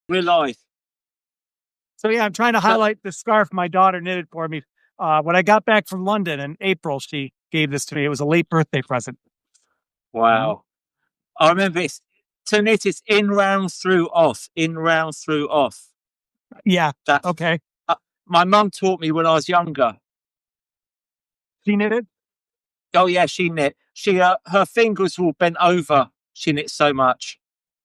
We're live. So yeah, I'm trying to So, highlight the scarf my daughter knitted for me. When I got back from London in April, she gave this to me. It was a late birthday present. Mhm. wow. I remember to knit it's in round through off, in round through off. Yeah. That Okay. uh, my mum taught me when I was younger. She knitted. Oh yeah, she knit. Her fingers were all bent over. She knit so much.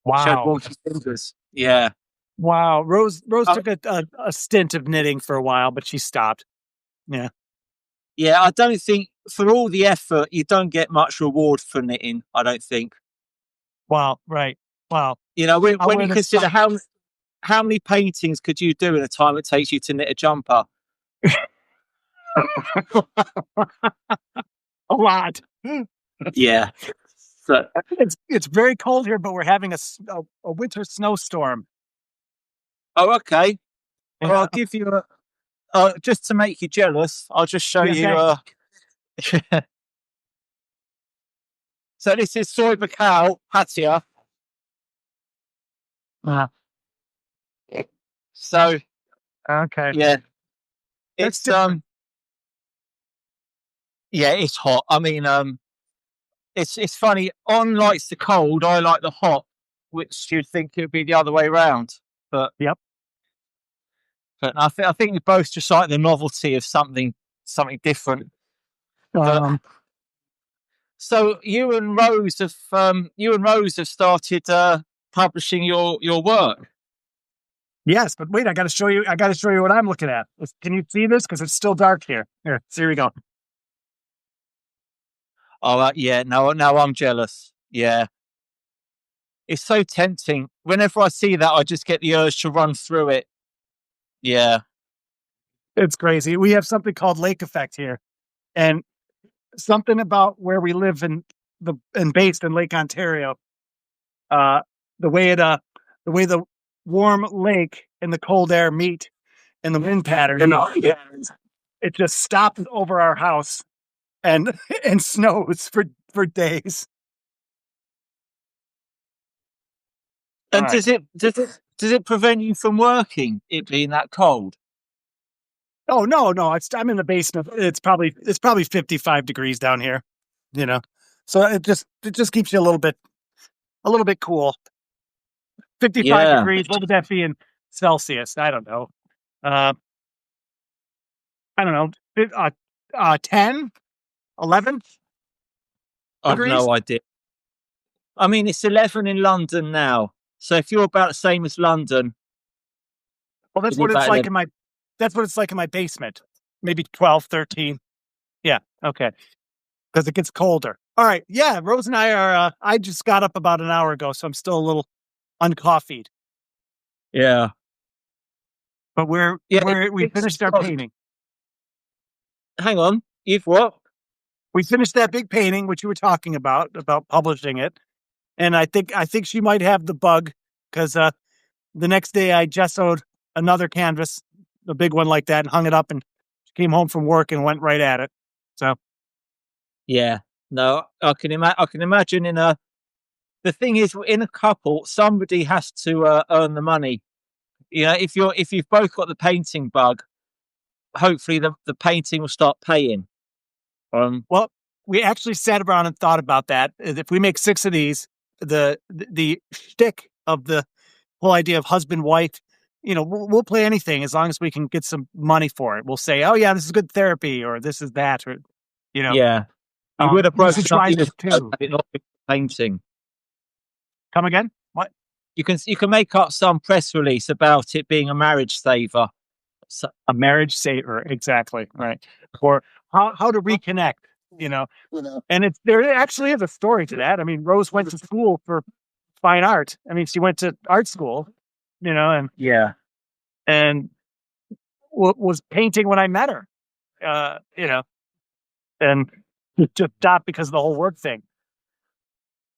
She had Wow. wonky fingers. Yeah. Wow. Rose Uh, took a stint of knitting for a while, but she stopped. Yeah. yeah, I don't think for all the effort you don't get much reward for knitting, I don't think. Wow. Right. Wow. You know, I'll when wear you this. consider how many paintings could you do in the time it takes you to knit a jumper? A lot. Yeah. So, It's very cold here, but we're having a winter snowstorm. oh, okay. Well, Yeah. I'll give you a just to make you jealous. I'll just show Yeah. you. Okay. So this is soy cacao patia. Uh, So okay. yeah, That's it's different. yeah, it's hot. I mean it's funny. On likes the cold, I like the hot, which you'd think it would be the other way around. But Yep. I think we both just like the novelty of something different. But Um, so you and Rose have started publishing your work. Yes, but wait, I got to show you. I got to show you what I'm looking at. Can you see this? Because it's still dark here. Here we go. Oh yeah, no, I'm jealous. Yeah, it's so tempting. Whenever I see that, I just get the urge to run through it. Yeah, It's crazy. We have something called lake effect here, and something about where we live and based in Lake Ontario. Uh, the way the way the warm lake and the cold air meet, and the wind pattern. Yeah, it just stops over our house and and snows for days. All and right. does it prevent you from working? It being that cold? Oh no, no, I'm in the basement. It's probably 55 degrees down here, you know. So it just keeps you a little bit cool. 55 Yeah. degrees, what would that be in Celsius? I don't know. Uh I don't know. 10, 11 I've degrees? no idea. I mean, it's 11 in London now. So if you're about the same as London, Well, it'll be about 11. that's what it's like in my basement. Maybe 12, 13. Yeah, okay. Because it gets colder. All right. Yeah, Rose and I are I just got up about an hour ago, so I'm still a little uncoffeed. Yeah. But Yeah. we finished our painting. Hang on. You've what? We finished that big painting, which you were talking about publishing it. And I think she might have the bug because the next day I gessoed another canvas, a big one like that, and hung it up. And she came home from work and went right at it. So Yeah. No, I can imagine the thing is in a couple, somebody has to earn the money. You know, if you've both got the painting bug, hopefully the painting will start paying. well, we actually sat around and thought about that. If we make 6 of these, the shtick of the whole idea of husband wife, we'll play anything as long as we can get some money for it. We'll say, oh yeah, this is good therapy, or this is that, or you know, Yeah. You would have usage broken up rises the too. it not been painting. Come again? What? You can make up some press release about it being a marriage saver. So, A marriage saver, exactly right. Or how to reconnect, you know. And there actually is a story to that. I mean, Rose went to school for fine art. I mean, she went to art school, and yeah. and was painting when I met her, and it just stopped because of the whole work thing.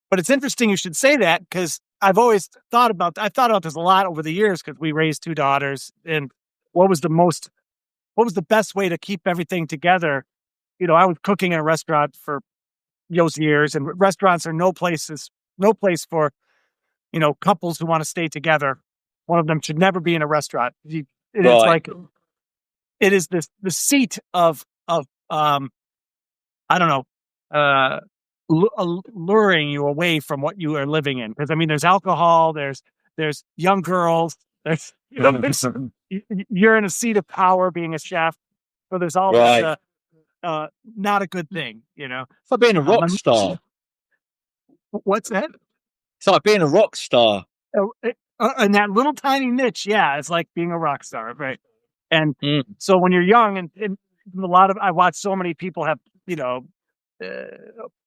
But it's interesting you should say that because I've thought about this a lot over the years because we raised 2 daughters, and what was the most what was the best way to keep everything together? I was cooking in a restaurant for those years, and restaurants are no place for couples who want to stay together. one of them should never be in a restaurant. It's Right. like it is the seat of I don't know, uh, luring you away from what you are living in. Because I mean, there's alcohol, there's young girls, there's you're in a seat of power being a chef. So there's all this Right. not a good thing, you know. It's like being a rock Um, star. what's that? It's like being a rock star. In that little tiny niche, yeah, it's like being a rock star, right? And Mm. so when you're young, and a lot of I watch so many people have, you know,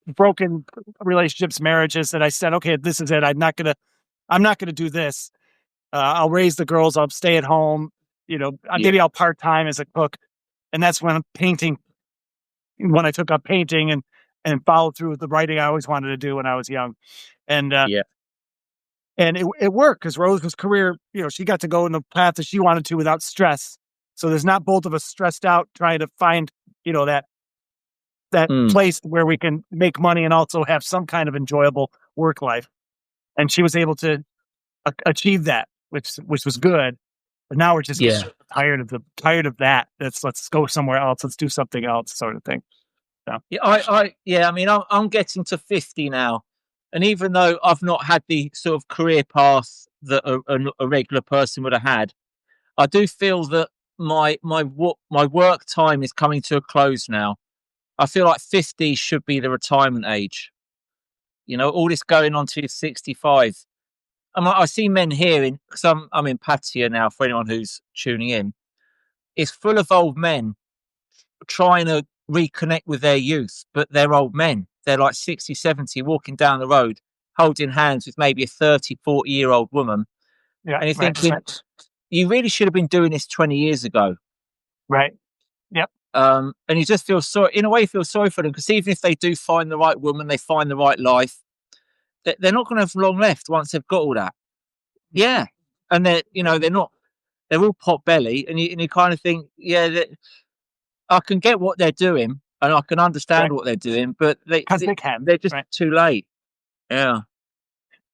broken relationships, marriages, that I said, okay, this is it. I'm not gonna do this. I'll raise the girls. I'll stay at home. You know, Yeah. maybe I'll part time as a cook, and that's when painting. When I took up painting and followed through with the writing I always wanted to do when I was young, and Yeah. it worked because Rose's career, you know, she got to go in the path that she wanted to without stress. So there's not both of us stressed out trying to find, you know, that Mm. place where we can make money and also have some kind of enjoyable work life. And she was able to achieve that, which was good. But now we're just Yeah. tired of that. Let's go somewhere else. Let's do something else, sort of thing. So Yeah. I mean, I'm getting to 50 now, and even though I've not had the sort of career path that a regular person would have had, I do feel that my work time is coming to a close now. I feel like 50 should be the retirement age. You know, all this going on to 65. I see men here because I'm in Pattaya now. For anyone who's tuning in, it's full of old men trying to reconnect with their youth, but they're old men. They're like 60, 70, walking down the road, holding hands with maybe a 30, 40-year-old woman. yeah, And you're right, thinking, right, you really should have been doing this 20 years ago. right. Yep, And you just feel sorry, in a way, you feel sorry for them because even if they do find the right woman, they find the right life, they're not going to have long left once they've got all that. Yeah. And they're not, they're all pot belly. And you kind of think, yeah, I can get what they're doing and I can understand right. what they're doing, but Because they can, they're just right? too late. Yeah.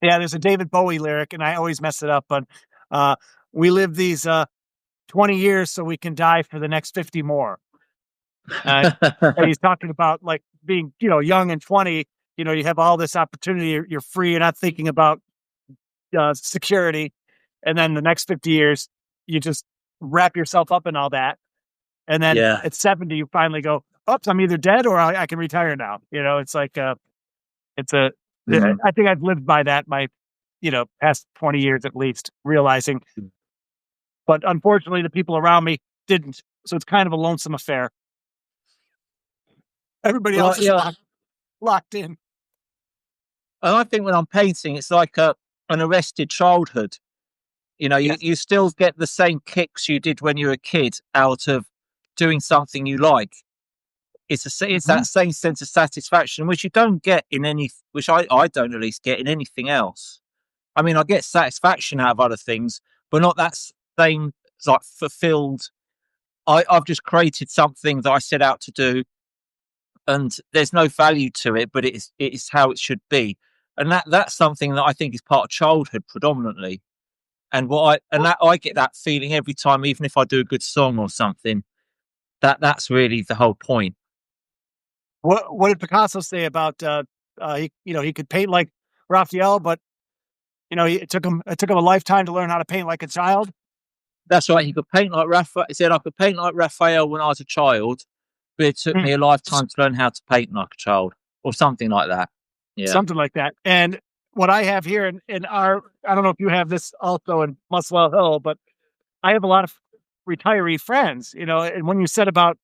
Yeah, there's a David Bowie lyric, and I always mess it up, but uh, we live these 20 years so we can die for the next 50 more. Uh, and he's talking about like being, you know, young and 20, you know, you have all this opportunity, you're free, you're not thinking about security. And then the next 50 years, you just wrap yourself up in all that. And then Yeah. at 70, you finally go, oops, I'm either dead or I can retire now. You know, it's like, it's a, Mhm. I think I've lived by that my, you know, past 20 years at least, realizing, but unfortunately the people around me didn't. So it's kind of a lonesome affair. Everybody Well, else is yeah. locked in. And I think when I'm painting, it's like an arrested childhood. You know, Yes. you still get the same kicks you did when you were a kid out of doing something you like. It's Mhm. that same sense of satisfaction, which you don't get in which I don't at least get in anything else. I mean, I get satisfaction out of other things, but not that same like fulfilled. I've just created something that I set out to do, and there's no value to it, but it is how it should be, and that's something that I think is part of childhood predominantly. And I get that feeling every time, even if I do a good song or something. That's really the whole point. What did Picasso say about he, you know, he could paint like Raphael, but you know, it took him a lifetime to learn how to paint like a child. That's right. He could paint like Raphael. He said I could paint like Raphael when I was a child, but it took Hmm. me a lifetime to learn how to paint like a child, or something like that. Yeah. Something like that. And what I have here in our, I don't know if you have this also in Muswell Hill, but I have a lot of retiree friends, you know, and when you said about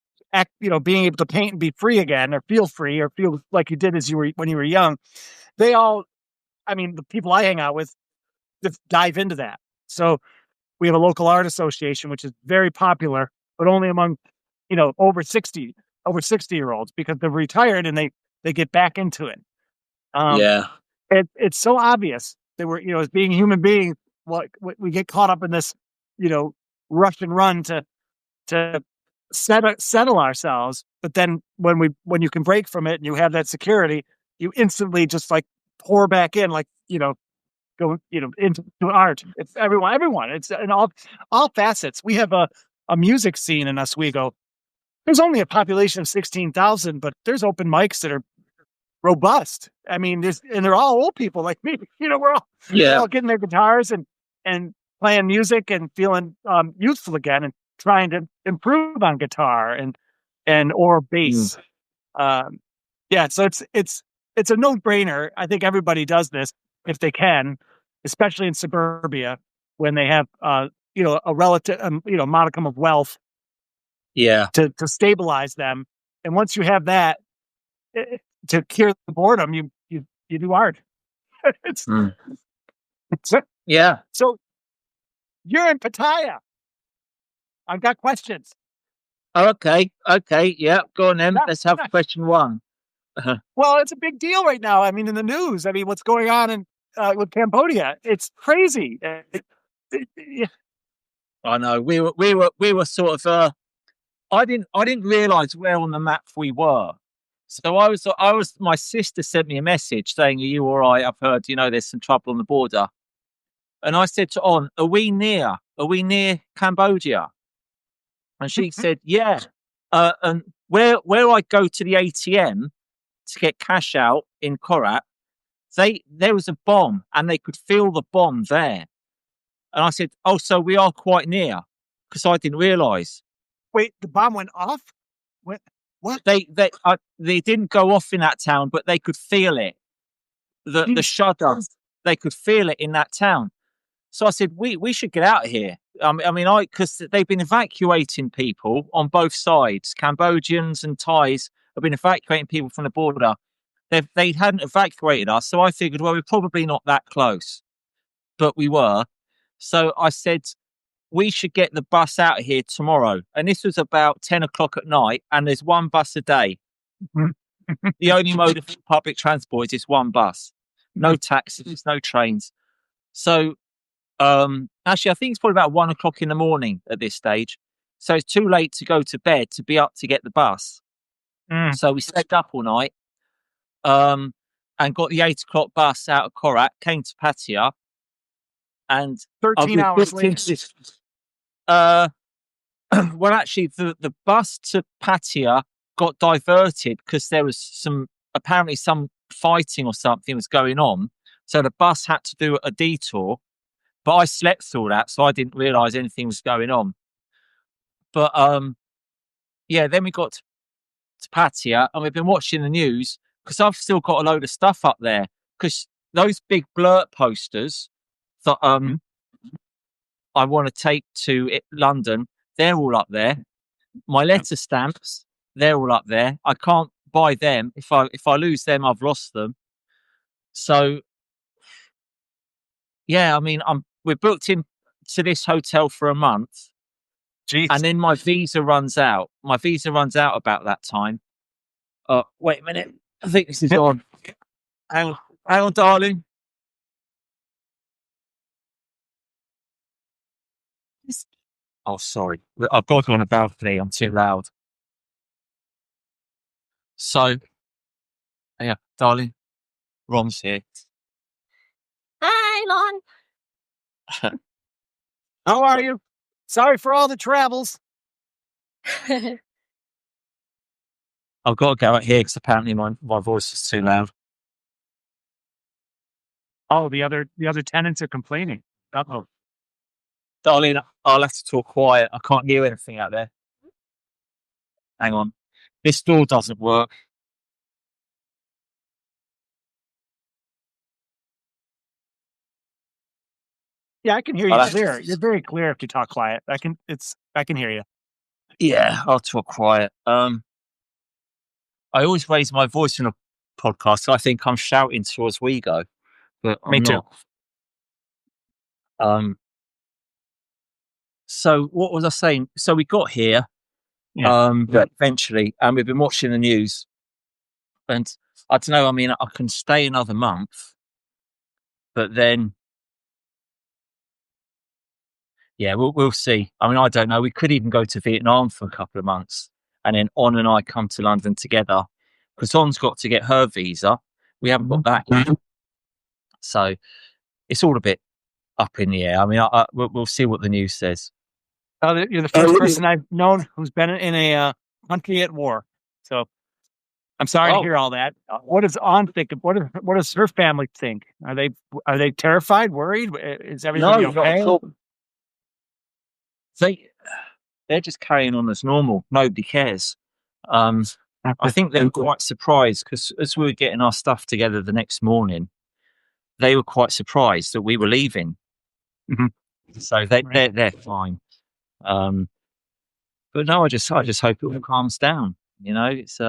you know, being able to paint and be free again or feel free or feel like you did as you were when you were young, they all, I mean, the people I hang out with just dive into that. So we have a local art association, which is very popular, but only among, you know, over 60 year olds because they're retired and they get back into it. Um, Yeah. it's so obvious that we're, you know, as being human beings, what we get caught up in this, you know, rush and run to settle ourselves. But then when you can break from it and you have that security, you instantly just like pour back in, like, you know, go, into art. It's everyone. It's in all facets. We have a music scene in Oswego. There's only a population of 16,000, but there's open mics that are robust. I mean, they're all old people like me. We're all getting their guitars and playing music and feeling youthful again and trying to improve on guitar and or bass. So it's a no-brainer. I think everybody does this if they can, especially in suburbia when they have a relative modicum of wealth to stabilize them. And once you have that, to cure the boredom, you do art. So you're in Pattaya. I've got questions. Okay. Yeah, go on then. Let's have question one. Well, it's a big deal right now. I mean, in the news. I mean, what's going on in with Cambodia? It's crazy. I know. We were sort of. I didn't realize where on the map we were. So I was. My sister sent me a message saying, "Are you all right? I've heard there's some trouble on the border." And I said to On, "Are we near? Are we near Cambodia?" And she said, "Yeah." And where I go to the ATM to get cash out in Korat, there was a bomb and they could feel the bomb there. And I said, "Oh, so we are quite near," because I didn't realise. Wait, the bomb went off? What? They didn't go off in that town, but they could feel it. The shudder, they could feel it in that town. So I said, we should get out of here. Because they've been evacuating people on both sides. Cambodians and Thais have been evacuating people from the border. They hadn't evacuated us, so I figured, well, we're probably not that close, but we were. So I said, we should get the bus out of here tomorrow. And this was about 10 o'clock at night, and there's one bus a day. The only mode of public transport is one bus. No taxis, no trains. So actually, I think it's probably about 1 o'clock in the morning at this stage. So it's too late to go to bed to be up to get the bus. So we stayed up all night and got the 8 o'clock bus out of Korat, came to Pattaya. And 13 hours later. Well, actually, the bus to Pattaya got diverted because there was apparently some fighting or something was going on. So the bus had to do a detour. But I slept through that, so I didn't realise anything was going on. But then we got to Pattaya, and we've been watching the news because I've still got a load of stuff up there. Because those big blurt posters that I want to take to London, they're all up there. My letter stamps, they're all up there. I can't buy them. If I lose them, I've lost them. So yeah, I mean, we're booked in to this hotel for a month. Jeez. And then my visa runs out. My visa runs out about that time. Wait a minute. I think this is on. Hang on, darling. Oh, sorry. I've got to go on a balcony. I'm too loud. So, yeah, darling. Ron's here. Hi, Lon. How are you? Sorry for all the travels. I've got to go out here because apparently my voice is too loud. Oh, the other tenants are complaining. Uh-oh. Darling, I'll have to talk quiet. I can't hear anything out there. Hang on. This door doesn't work. Yeah, I can hear you clear. You're very clear if you talk quiet. I can hear you. Yeah, I'll talk quiet. I always raise my voice in a podcast. So I think I'm shouting to Oswego, but I'm not. So what was I saying? So we got here, eventually, and we've been watching the news. And I don't know. I mean, I can stay another month, but then, yeah, we'll see. I mean, I don't know. We could even go to Vietnam for a couple of months, and then On and I come to London together. Because On's got to get her visa. We haven't got that yet. So it's all a bit up in the air. I mean, we'll see what the news says. You're the first person I've known who's been in a country at war. So I'm sorry to hear all that. What does Ann think? What does her family think? Are they terrified, worried? Is everybody okay? They're just carrying on as normal. Nobody cares. I think they were quite surprised because as we were getting our stuff together the next morning, they were quite surprised that we were leaving. Mm-hmm. So they're fine. But no, I just hope it all calms down. It's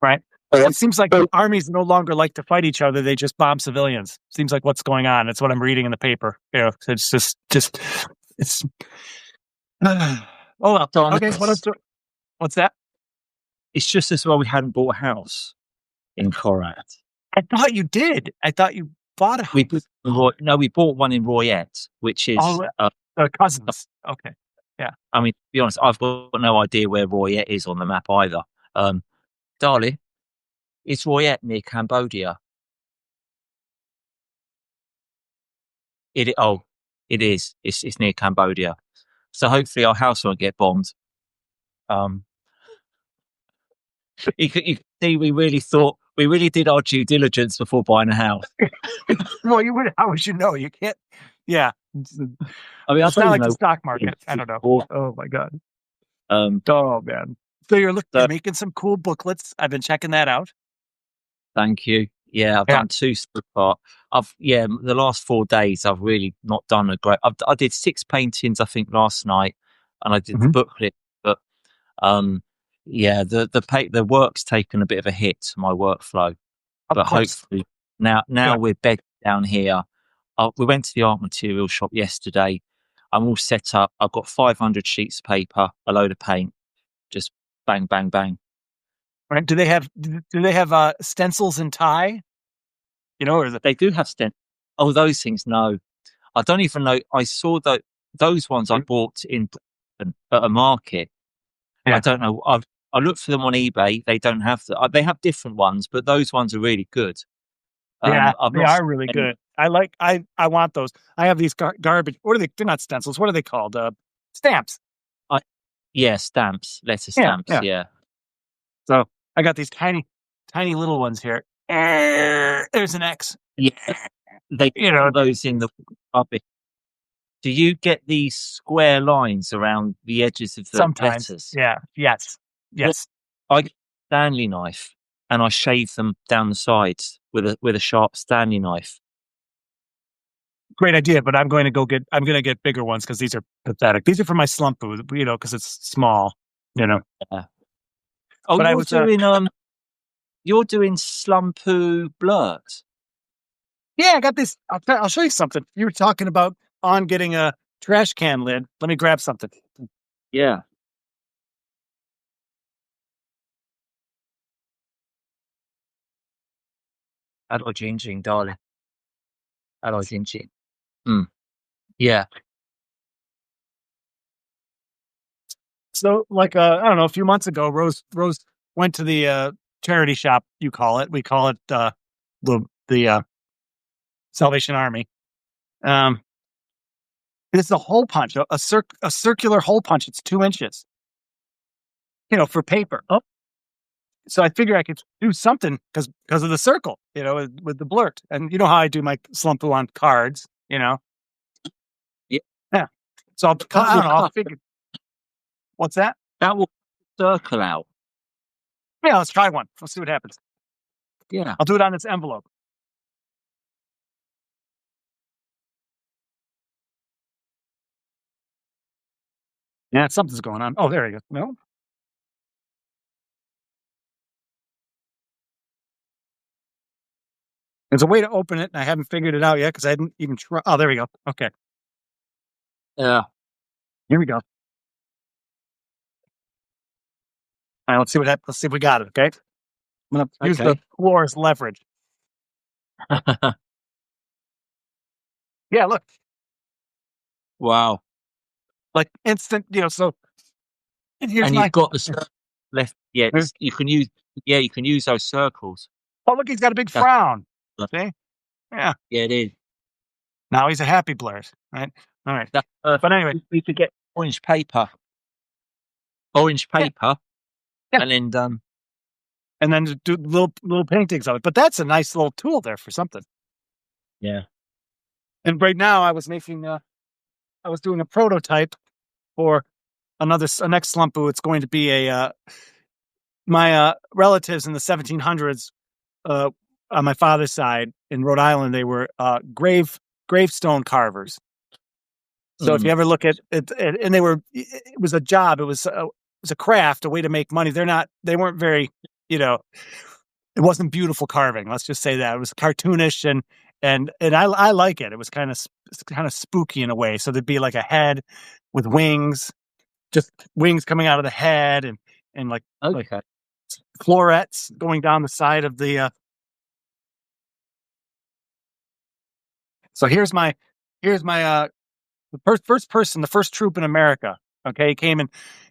right. It seems like the armies no longer like to fight each other; they just bomb civilians. Seems like what's going on. It's what I'm reading in the paper. It's just it's. Oh well. Okay. What's that? It's just as well we hadn't bought a house in Korat. I thought you did. I thought you bought a house. We bought one in Royette, which is cousins. Okay. Yeah. I mean, to be honest, I've got no idea where Royette is on the map either. Darling, is Royette near Cambodia? It is. It's near Cambodia. So hopefully our house won't get bombed. You can see we really did our due diligence before buying a house. Well, you would. How would you know? You can't. Yeah. I mean, it's not like the stock market. I don't know. Oh my god. Oh man. So you're making some cool booklets. I've been checking that out. Thank you. Yeah, I've done 2 so far. The last 4 days I've really not done a great. I did 6 paintings I think last night, and I did the booklet. But the work's taken a bit of a hit to my workflow. But hopefully now we're bedded down here. We went to the art material shop yesterday. I'm all set up. I've got 500 sheets of paper, a load of paint, just bang, bang, bang. Right? Do they have stencils and tie? Or they do have stencils. Oh, those things? No, I don't even know. I saw those ones I bought in at a market. Yeah. I don't know. I looked for them on eBay. They don't have they have different ones, but those ones are really good. They are really good. I want those. I have these garbage. What are they? They're not stencils. What are they called? Stamps. Stamps. Letter stamps. Yeah. So I got these tiny little ones here. There's an X. Yeah. They put those in the rubbish. Do you get these square lines around the edges of the letters? Yeah. Yes. I get a Stanley knife and I shave them down the sides with a sharp Stanley knife. Great idea, but I'm going to get bigger ones because these are pathetic. These are for my slump food, because it's small. Yeah. Oh, but you're doing Slumpu blurt. Yeah, I got this. I'll show you something. You were talking about on getting a trash can lid. Let me grab something. Yeah. Hello, Jing, darling. Hello, Jing. Yeah. So, I don't know, a few months ago, Rose went to the charity shop. You call it. We call it the Salvation Army. It's a hole punch, a circular hole punch. It's 2 inches. For paper. Oh. So I figure I could do something because of the circle, with the blurt. And you know how I do my slumpu on cards, Yeah. So I don't know. I'll figure. What's that? That will circle out. Yeah, let's try one. Let's see what happens. Yeah. I'll do it on this envelope. Yeah, something's going on. Oh, there you go. No? There's a way to open it, and I haven't figured it out yet because I didn't even try. Oh, there we go. Okay. Yeah. Here we go. All right, let's see what happens. Let's see if we got it, okay? I'm going to use the floor as leverage. Yeah, look. Wow. Like instant, so. And you've got the left. Yeah, you can use those circles. Oh, look, he's got a big frown. See? Yeah. Yeah, it is. Now he's a happy blur, right? All right. But anyway, we could get orange paper, yeah. and then And then do little paintings of it. But that's a nice little tool there for something. yeah. And right now, I was doing a prototype for a next slumpu. It's going to be my relatives in the 1700s, on my father's side in Rhode Island. They were gravestone carvers. So if you ever look at it, and it was a job. It was a craft, a way to make money. They weren't very, it wasn't beautiful carving. Let's just say that it was cartoonish and I like it. It was kind of spooky in a way. So there'd be like a head with wings, just wings coming out of the head, and like florets going down the side of the. So here's my the first person, the first troop in America. Okay, he came in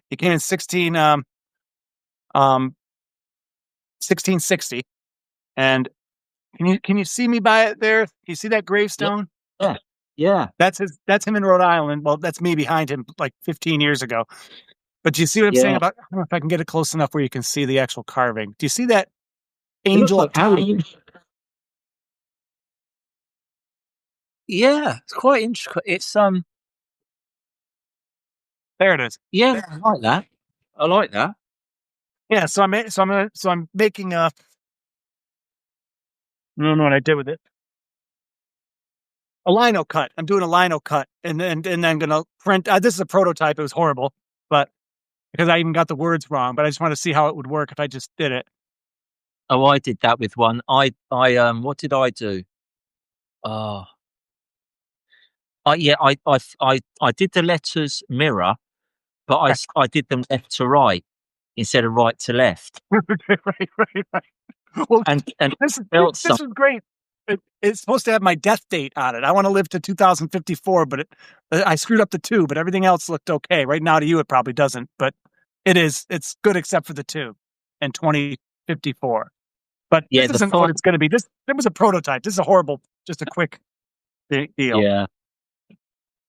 1660, and can you see me by it there? Can you see that gravestone? Yeah. That's him in Rhode Island. Well, that's me behind him like 15 years ago. But do you see what I'm saying about? I don't know if I can get it close enough where you can see the actual carving. Do you see that angel up top? Yeah, it's quite intricate. It's There it is. yeah, I like that. I like that. Yeah, so I'm making a. I don't know what I did with it. A lino cut. I'm doing a lino cut, and then gonna print. This is a prototype. It was horrible, but because I even got the words wrong. But I just want to see how it would work if I just did it. Oh, I did that with one. What did I do? Oh, I did the letters mirror, but I did them left to right instead of right to left. right. Well, and this is great. It's supposed to have my death date on it. I want to live to 2054, but I screwed up the 2, but everything else looked okay. Right now to you, it probably doesn't, but it's good except for the 2 and 2054. But yeah, this isn't what it's going to be. There was a prototype. This is just a quick deal. Yeah.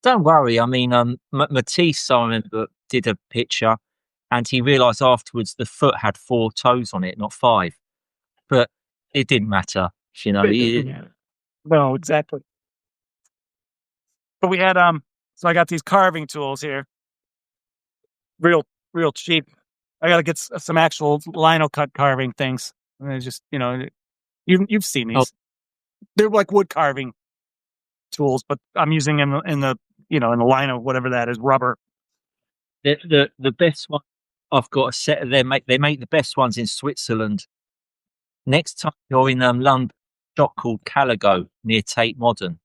Don't worry. I mean, Matisse, I remember, did a picture, and he realised afterwards the foot had 4 toes on it, not 5. But it didn't matter, you know. No, exactly. But we had so I got these carving tools here, real cheap. I got to get some actual lino cut carving things. And just you've seen these. Oh. They're like wood carving tools, but I'm using in the lino, whatever that is, rubber. The best one, I've got a set of them. They make the best ones in Switzerland. Next time you're in London, a shop called Caligo near Tate Modern.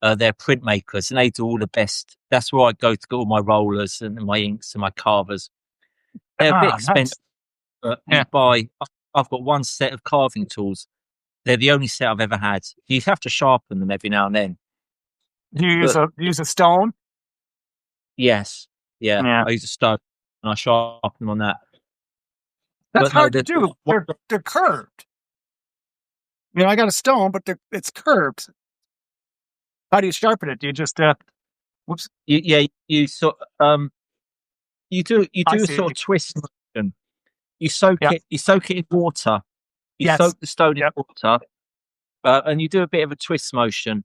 They're printmakers and they do all the best. That's where I go to get all my rollers and my inks and my carvers. They're a bit expensive, but you buy. I've got one set of carving tools. They're the only set I've ever had. You have to sharpen them every now and then. Do you use a stone? Yes. Yeah. I use a stone and I sharpen them on that. That's hard to do. They're curved. I got a stone, but it's curved. How do you sharpen it? Do you just whoops? You sort you do a sort of twist motion. You soak it in water. You soak the stone in water, and you do a bit of a twist motion.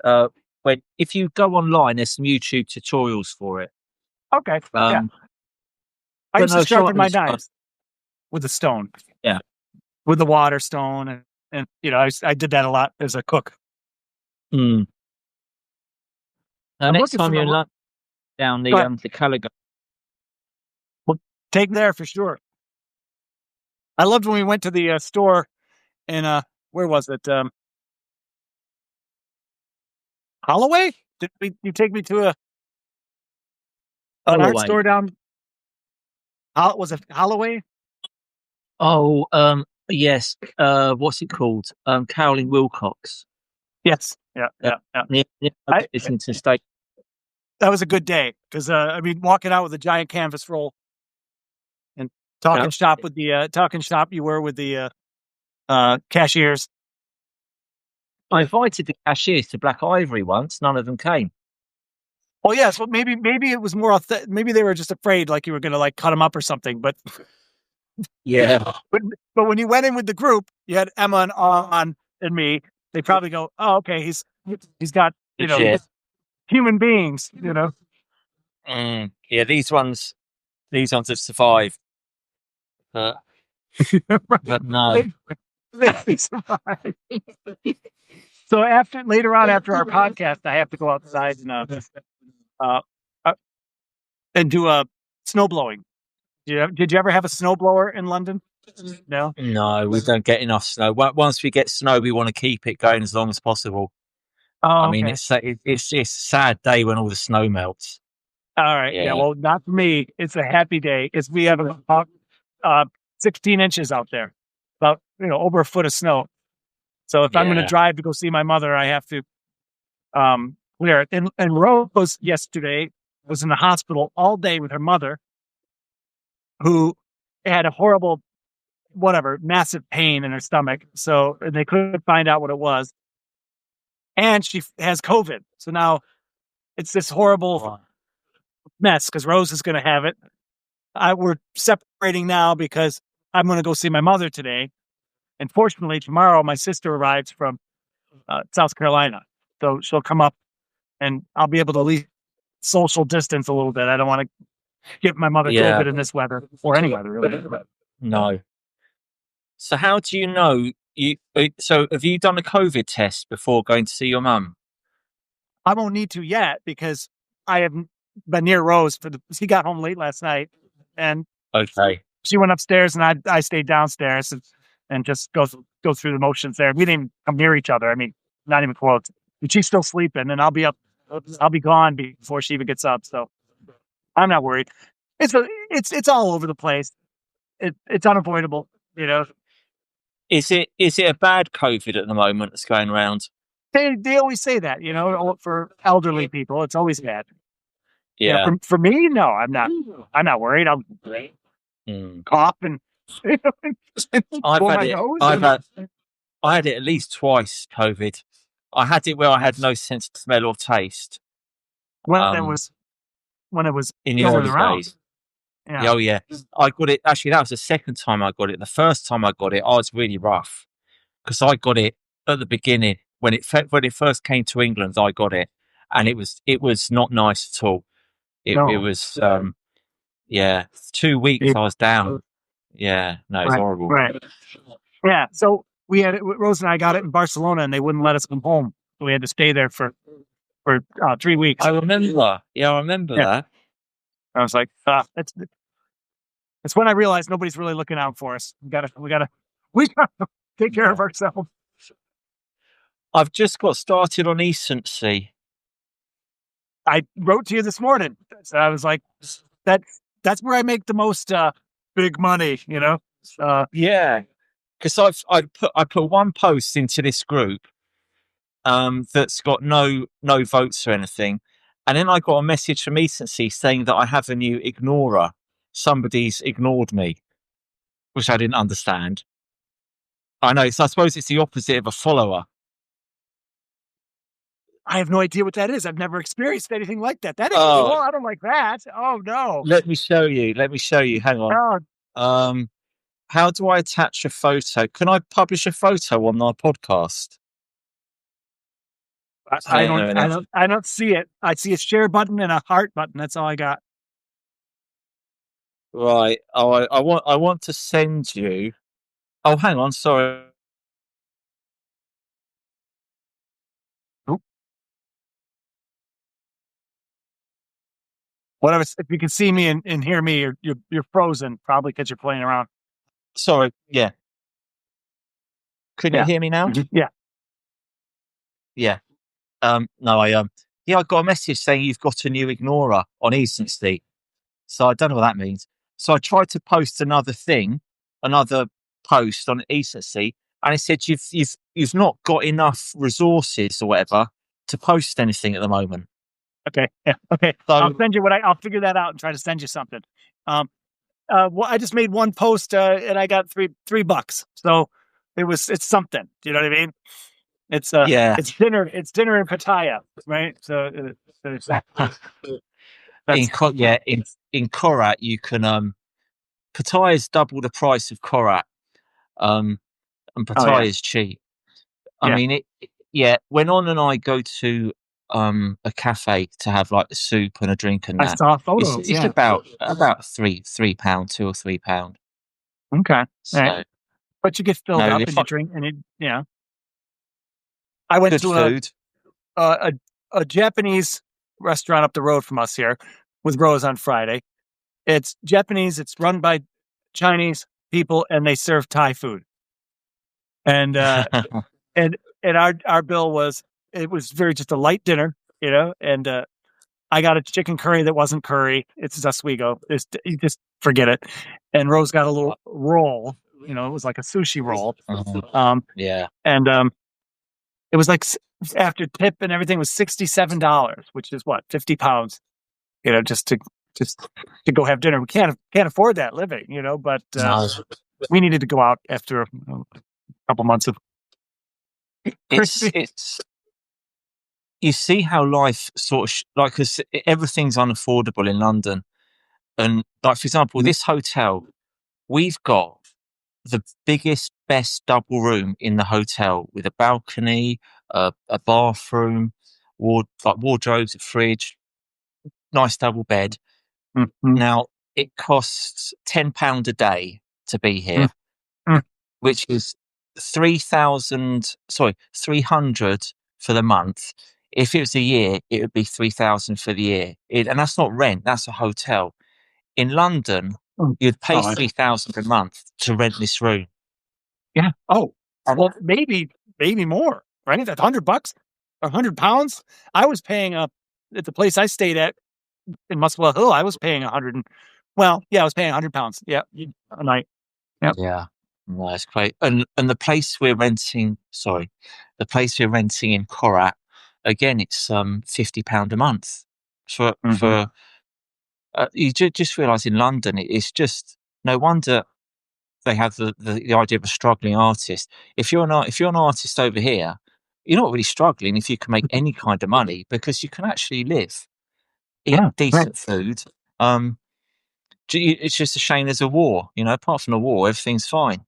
If you go online, there's some YouTube tutorials for it. Okay. I used to sharpen my knives with a stone. Yeah. With the water stone, and I did that a lot as a cook. Next time you're in London, down the Caligo. Well, take there for sure. I loved when we went to the store in where was it? Holloway? Did you take me to an art store down? Was it Holloway? Oh, yes. What's it called? Cowling Wilcox. Yes. Yeah. Islington State. That was a good day because walking out with a giant canvas roll and talking shop with the you were with the cashiers. I invited the cashiers to Black Ivory once. None of them came. Oh yeah, so maybe it was more maybe they were just afraid, like you were going to like cut them up or something. But Yeah. but when you went in with the group, you had Emma and On and me. They probably go, "Oh, okay, he's got Legit. human beings." Yeah, these ones have survived. But no. They survive. So later on after our podcast, I have to go outside uh, uh, and do a snow blowing. Did you ever have a snow blower in London? No. No, we don't get enough snow. Once we get snow, we want to keep it going as long as possible. I Oh, mean, okay. it's a sad day when all the snow melts. All right. Yeah. Yeah. Well, not for me. It's a happy day. We have about 16 inches out there, about over a foot of snow. So if I'm going to drive to go see my mother, I have to clear it. And Rose yesterday was in the hospital all day with her mother, who had a horrible, massive pain in her stomach. So they couldn't find out what it was, and she has COVID. So now it's this horrible mess because Rose is going to have it. We're separating now because I'm going to go see my mother today. And fortunately, tomorrow my sister arrives from South Carolina. So she'll come up and I'll be able to at least social distance a little bit. I don't want to give my mother COVID in this weather or any weather, really. No. So how do you know so have you done a COVID test before going to see your mum? I won't need to yet because I haven't been near Rose he got home late last night and Okay. she went upstairs and I stayed downstairs and just go through the motions there. We didn't even come near each other. I mean, not even close. But she's still sleeping and I'll be gone before she even gets up. So I'm not worried. It's all over the place. It's unavoidable, Is it a bad COVID at the moment that's going around? They always say that, for elderly people, it's always bad. Yeah. For me, no, I'm not worried. I'll cough and I had it at least twice, COVID. I had it where I had no sense of smell or taste. When it was in the going early around. days. Yeah. Oh yeah. I got it. Actually, that was the second time I got it. The first time I got it, I was really rough because I got it at the beginning when it first came to England. I got it, and it was not nice at all. It was 2 weeks I was down. Yeah, no, it's horrible. Right. Yeah. So Rose and I got it in Barcelona, and they wouldn't let us come home. So we had to stay there for 3 weeks. I remember. Yeah, I remember that. I was like, it's when I realized nobody's really looking out for us. We gotta take care of ourselves. I've just got started on eSency. I wrote to you this morning. So I was like, that's where I make the most big money, Yeah, because I put one post into this group that's got no votes or anything, and then I got a message from eSency saying that I have a new ignorer. Somebody's ignored me, which I didn't understand. I know, so I suppose it's the opposite of a follower. I have no idea what that is. I've never experienced anything like that. That is cool. I don't like that. Oh no. Let me show you. Hang on. How do I attach a photo? Can I publish a photo on our podcast? I don't see it. I see a share button and a heart button. That's all I got. Right. Oh, I want to send you. Oh, hang on. Sorry. Whatever. If you can see me and hear me, you're frozen. Probably because you're playing around. Sorry. Yeah. Can you hear me now? Mm-hmm. Yeah. Yeah. No, I got a message saying you've got a new ignorer on eSency. So I don't know what that means. So I tried to post another post on eSency, and it said you've not got enough resources or whatever to post anything at the moment. Okay. Yeah. Okay. So I'll send you I'll figure that out and try to send you something. Well, I just made one post and I got $3. So it's something. Do you know what I mean? It's Yeah. it's dinner. It's dinner in Pattaya, right? So that's in Korat you can Pattaya is double the price of Korat, and oh yeah, Pattaya is cheap. I yeah. mean yeah. When On and I go to a cafe to have like the soup and a drink and I that, saw photos. it's Yeah. about £3, £2 or £3. Okay. All right. So But you get filled no, up if and you I, drink and it. Yeah. I went good to food. a a Japanese restaurant up the road from us here with Rose on Friday. It's Japanese. It's run by Chinese people, and they serve Thai food. And and our bill was it was very just a light dinner, and I got a chicken curry that wasn't curry. It's Oswego. You just forget it. And Rose got a little roll. It was like a sushi roll. Yeah. And it was like after tip and everything was $67, which is what, 50 pounds. Just to go have dinner. We can't afford that living. But No, we needed to go out after a couple months of crispy. it's you see how life sort of like, 'cause everything's unaffordable in London, and like for example, this hotel, we've got the biggest, best double room in the hotel with a balcony, a bathroom, wardrobes, a fridge, nice double bed. Mhm. Now it costs £10 a day to be Mm, here, mm. which is 300 for the month. If it was a year, it would be 3,000 for the year. And that's not rent, that's a hotel. In London, Mm. you'd pay Oh, 3,000 a month to rent this room. yeah. Oh, And well, maybe more, right? That's $100, £100. I was paying at the place I stayed at in Muswell Hill. I was paying 100. Well, yeah, I was paying £100. Yeah, a night. Yep. yeah, no, it's great. And the place we're renting in Korat, again, it's £50 a month Hmm. for you just realise in London it's just no wonder they have the idea of a struggling artist. If you're an artist over here, you're not really struggling if you can make any kind of money because you can actually live, eat Yeah. Right. decent food. Um, it's just a shame there's a war. Apart from the war, everything's fine.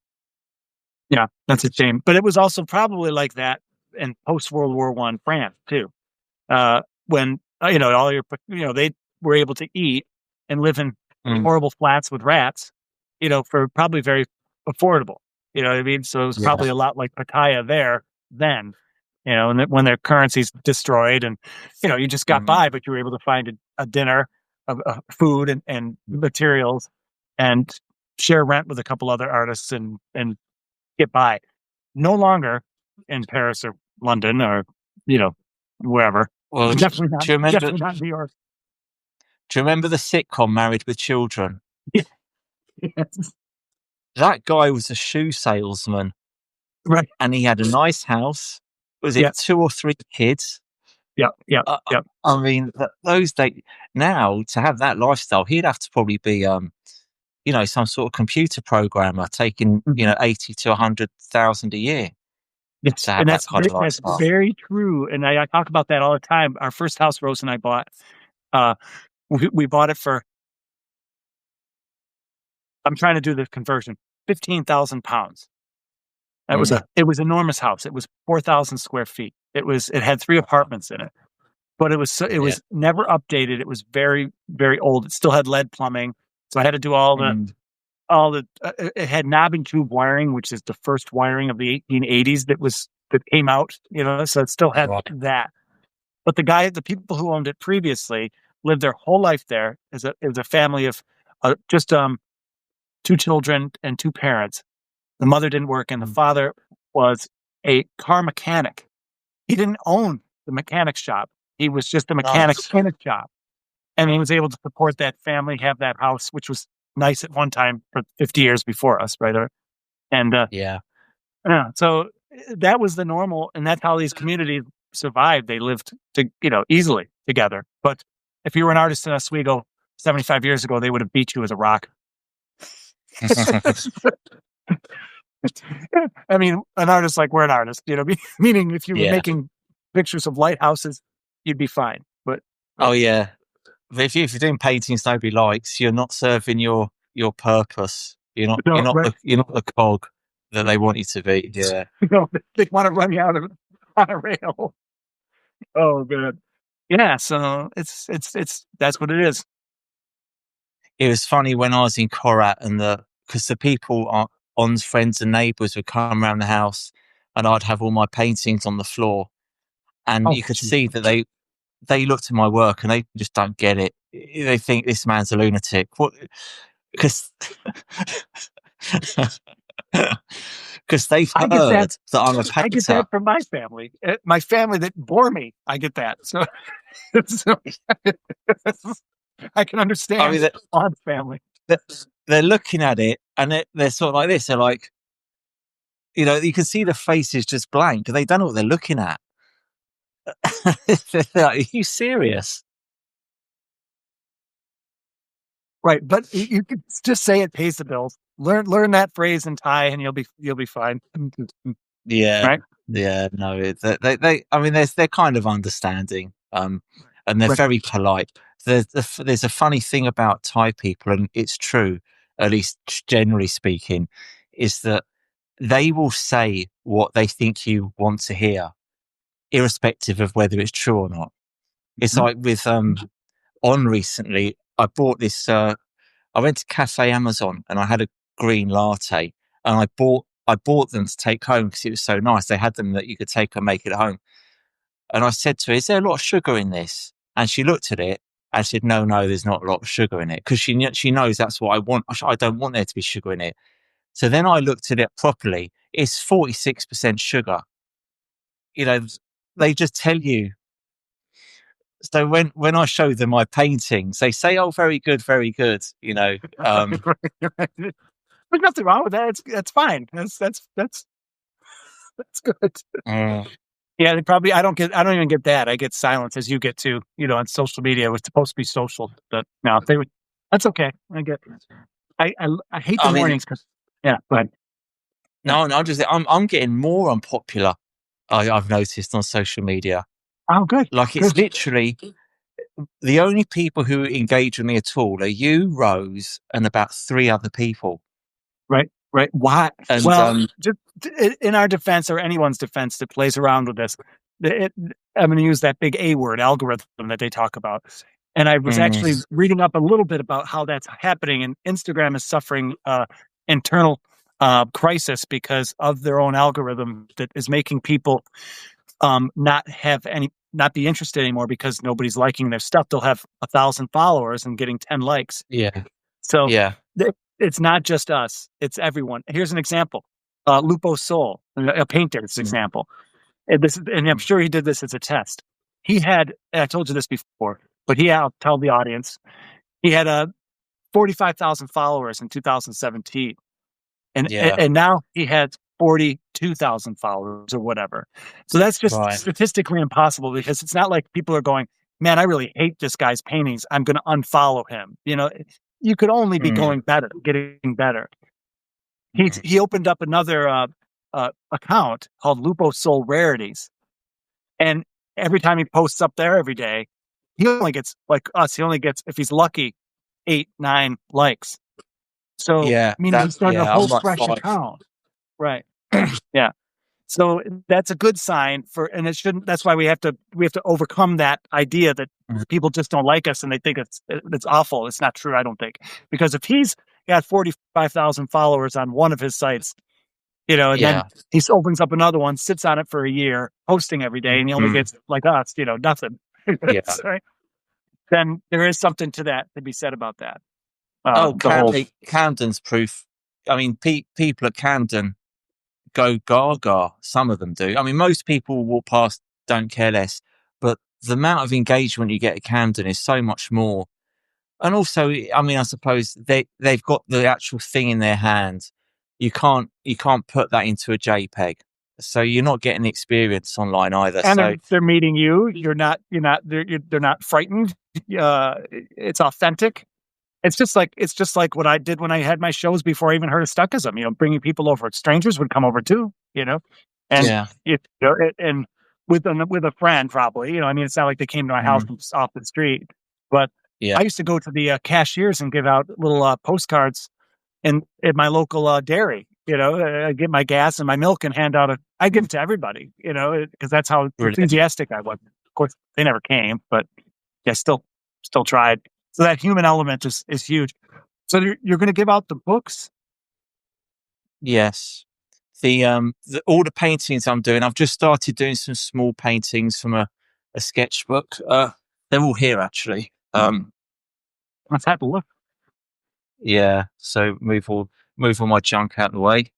Yeah, that's a shame. But it was also probably like that in post World War One France too. When all your they were able to eat and live in Mm, horrible flats with rats, for probably very affordable. You know what I mean? So it was yeah. probably a lot like Pattaya there then. And when their currency's destroyed, and you just got Mm. by, but you were able to find a dinner of food and materials, and share rent with a couple other artists and get by. No longer in Paris or London or you know wherever. Well, Definitely not. do you remember? Definitely not New York. Do you remember the sitcom Married with Children? Yes. That guy was a shoe salesman, Right. and he had a nice house. Was it Yeah. 2 or 3 kids? Yeah. Yeah. I, I Yeah. I mean, those days now to have that lifestyle, he'd have to probably be, some sort of computer programmer taking, Mhm. 80 to 100,000 a year Yes, to have and that kind of that's lifestyle. very true. And I talk about that all the time. Our first house, Rose and I bought, uh, we bought it for. I'm trying to do the conversion. £15,000. Mm, It was enormous house. It was 4,000 square feet. It had 3 apartments in it, but it yeah. was never updated. It was very, very old. It still had lead plumbing. So I had to do Mm, it had knob and tube wiring, which is the first wiring of the 1880s that came out, so it still had right. that. But the people who owned it previously lived their whole life there it was a family of just 2 children and 2 parents. The mother didn't work, and the Mm, father was a car mechanic. He didn't own the mechanic shop. He was just a mechanic nice. in a shop. And he was able to support that family, have that house, which was nice at one time for 50 years before us, right? And Yeah. yeah, so that was the normal, and that's how these communities survived. They lived easily together. But if you were an artist in Oswego 75 years ago, they would have beat you as a rock. I mean, an artist like we're an artist, meaning if you were Yeah. making pictures of lighthouses, you'd be fine. But Oh yeah. But if you're doing paintings nobody likes, you're not serving your purpose. You're not no, right? you're not the cog that they want you to be. Yeah. No, they want to run you out of on a rail. Oh man. Yeah, so it's that's what it is. It was funny when I was in Korat and because the people On's friends and neighbours would come around the house and I'd have all my paintings on the floor and Oh, you could geez. see that they looked at my work and they just don't get it. They think this man's a lunatic. What? Because because they've I get heard that. that I'm a I get painter. that from my family. My family that bore me. I get that. So, so I can I understand mean, Odd's family. they're looking at it and they're sort of like this. They're like, you can see the faces just blank. They don't know what they're looking at. They're like, are you serious? Right, but you could just say it pays the bills. Learn that phrase in Thai, and you'll be fine. Yeah, Right, yeah. No, they. I mean, they're kind of understanding, and they're right. very polite. There's a funny thing about Thai people, and it's true, at least generally speaking, is that they will say what they think you want to hear, irrespective of whether it's true or not. It's Mhm. like with On recently, I bought this. I went to Cafe Amazon and I had a green latte, and I bought them to take home because it was so nice. They had them that you could take and make it at home. And I said to her, "Is there a lot of sugar in this?" And she looked at it and said, "No, no, there's not a lot of sugar in it," because she knows that's what I want. I don't want there to be sugar in it. So then I looked at it properly. It's 46% sugar. You know, they just tell you. So when I show them my paintings, they say, "Oh, very good, very good." There's nothing wrong with that. That's fine. That's good. Mm. Yeah, they probably. I don't even get that. I get silence as you get to. On social media, it's supposed to be social, but no, they would. That's okay. I get. I hate the I mean, mornings because. Yeah, but no, no, I'm getting more unpopular. I've noticed on social media. oh, good, Like it's good. literally the only people who engage with me at all are you, Rose, and about three other people. Right, right. Why? And Well, just in our defense or anyone's defense that plays around with this, I'm going to use that big A word algorithm that they talk about. And I was actually mm, reading up a little bit about how that's happening. And Instagram is suffering internal crisis because of their own algorithm that is making people not be interested anymore because nobody's liking their stuff. They'll have 1,000 followers and getting 10 likes. yeah, So yeah, it's not just us; it's everyone. Here's an example: Lupo Sol, a painter's mm, example. And I'm sure he did this as a test. He had, I told you this before, but I'll tell the audience, he had 45,000 followers in 2017, yeah, and now he has 42,000 followers or whatever. So that's just right, statistically impossible because it's not like people are going, man, I really hate this guy's paintings. I'm going to unfollow him. You could only be mm, going better, getting better. mm, He opened up another account called Lupo Soul Rarities, and every time he posts up there every day, he only gets like us. He only gets, if he's lucky, 8, 9 likes. So yeah, meaning he started a I'm whole like fresh five. account, right? Yeah. So that's a good sign and it shouldn't. That's why we have to overcome that idea that Mm, people just don't like us and they think it's awful. It's not true. I don't think, because if he's got 45,000 followers on one of his sites, and then yeah, he opens up another one, sits on it for a year, posting every day, and he only mm, gets like us, nothing. yeah. Right? Then there is something to be said about that. Oh, The whole Camden's proof. I mean, people at Camden go gaga. Some of them do. I mean, most people walk past, don't care less. But the amount of engagement you get at Camden is so much more. And also, I mean, I suppose they've got the actual thing in their hand. You can't put that into a JPEG, so you're not getting the experience online either. and So they're meeting you. They're not frightened. It's authentic. It's just like what I did when I had my shows before I even heard of Stuckism. Bringing people over. Strangers would come over too. And Yeah. and with a friend probably. I mean, it's not like they came to my house Mm. from off the street, but Yeah. I used to go to the cashiers and give out little postcards at my local dairy. I get my gas and my milk and hand out I give it to everybody. Because that's how Brilliant. enthusiastic I was. Of course, they never came, but yeah, still tried. So that human element is huge. So you're going to give out the books? Yes. All the paintings I'm doing, I've just started doing some small paintings from a sketchbook. They're all here actually. Let's have a look. Yeah. So move all my junk out of the way.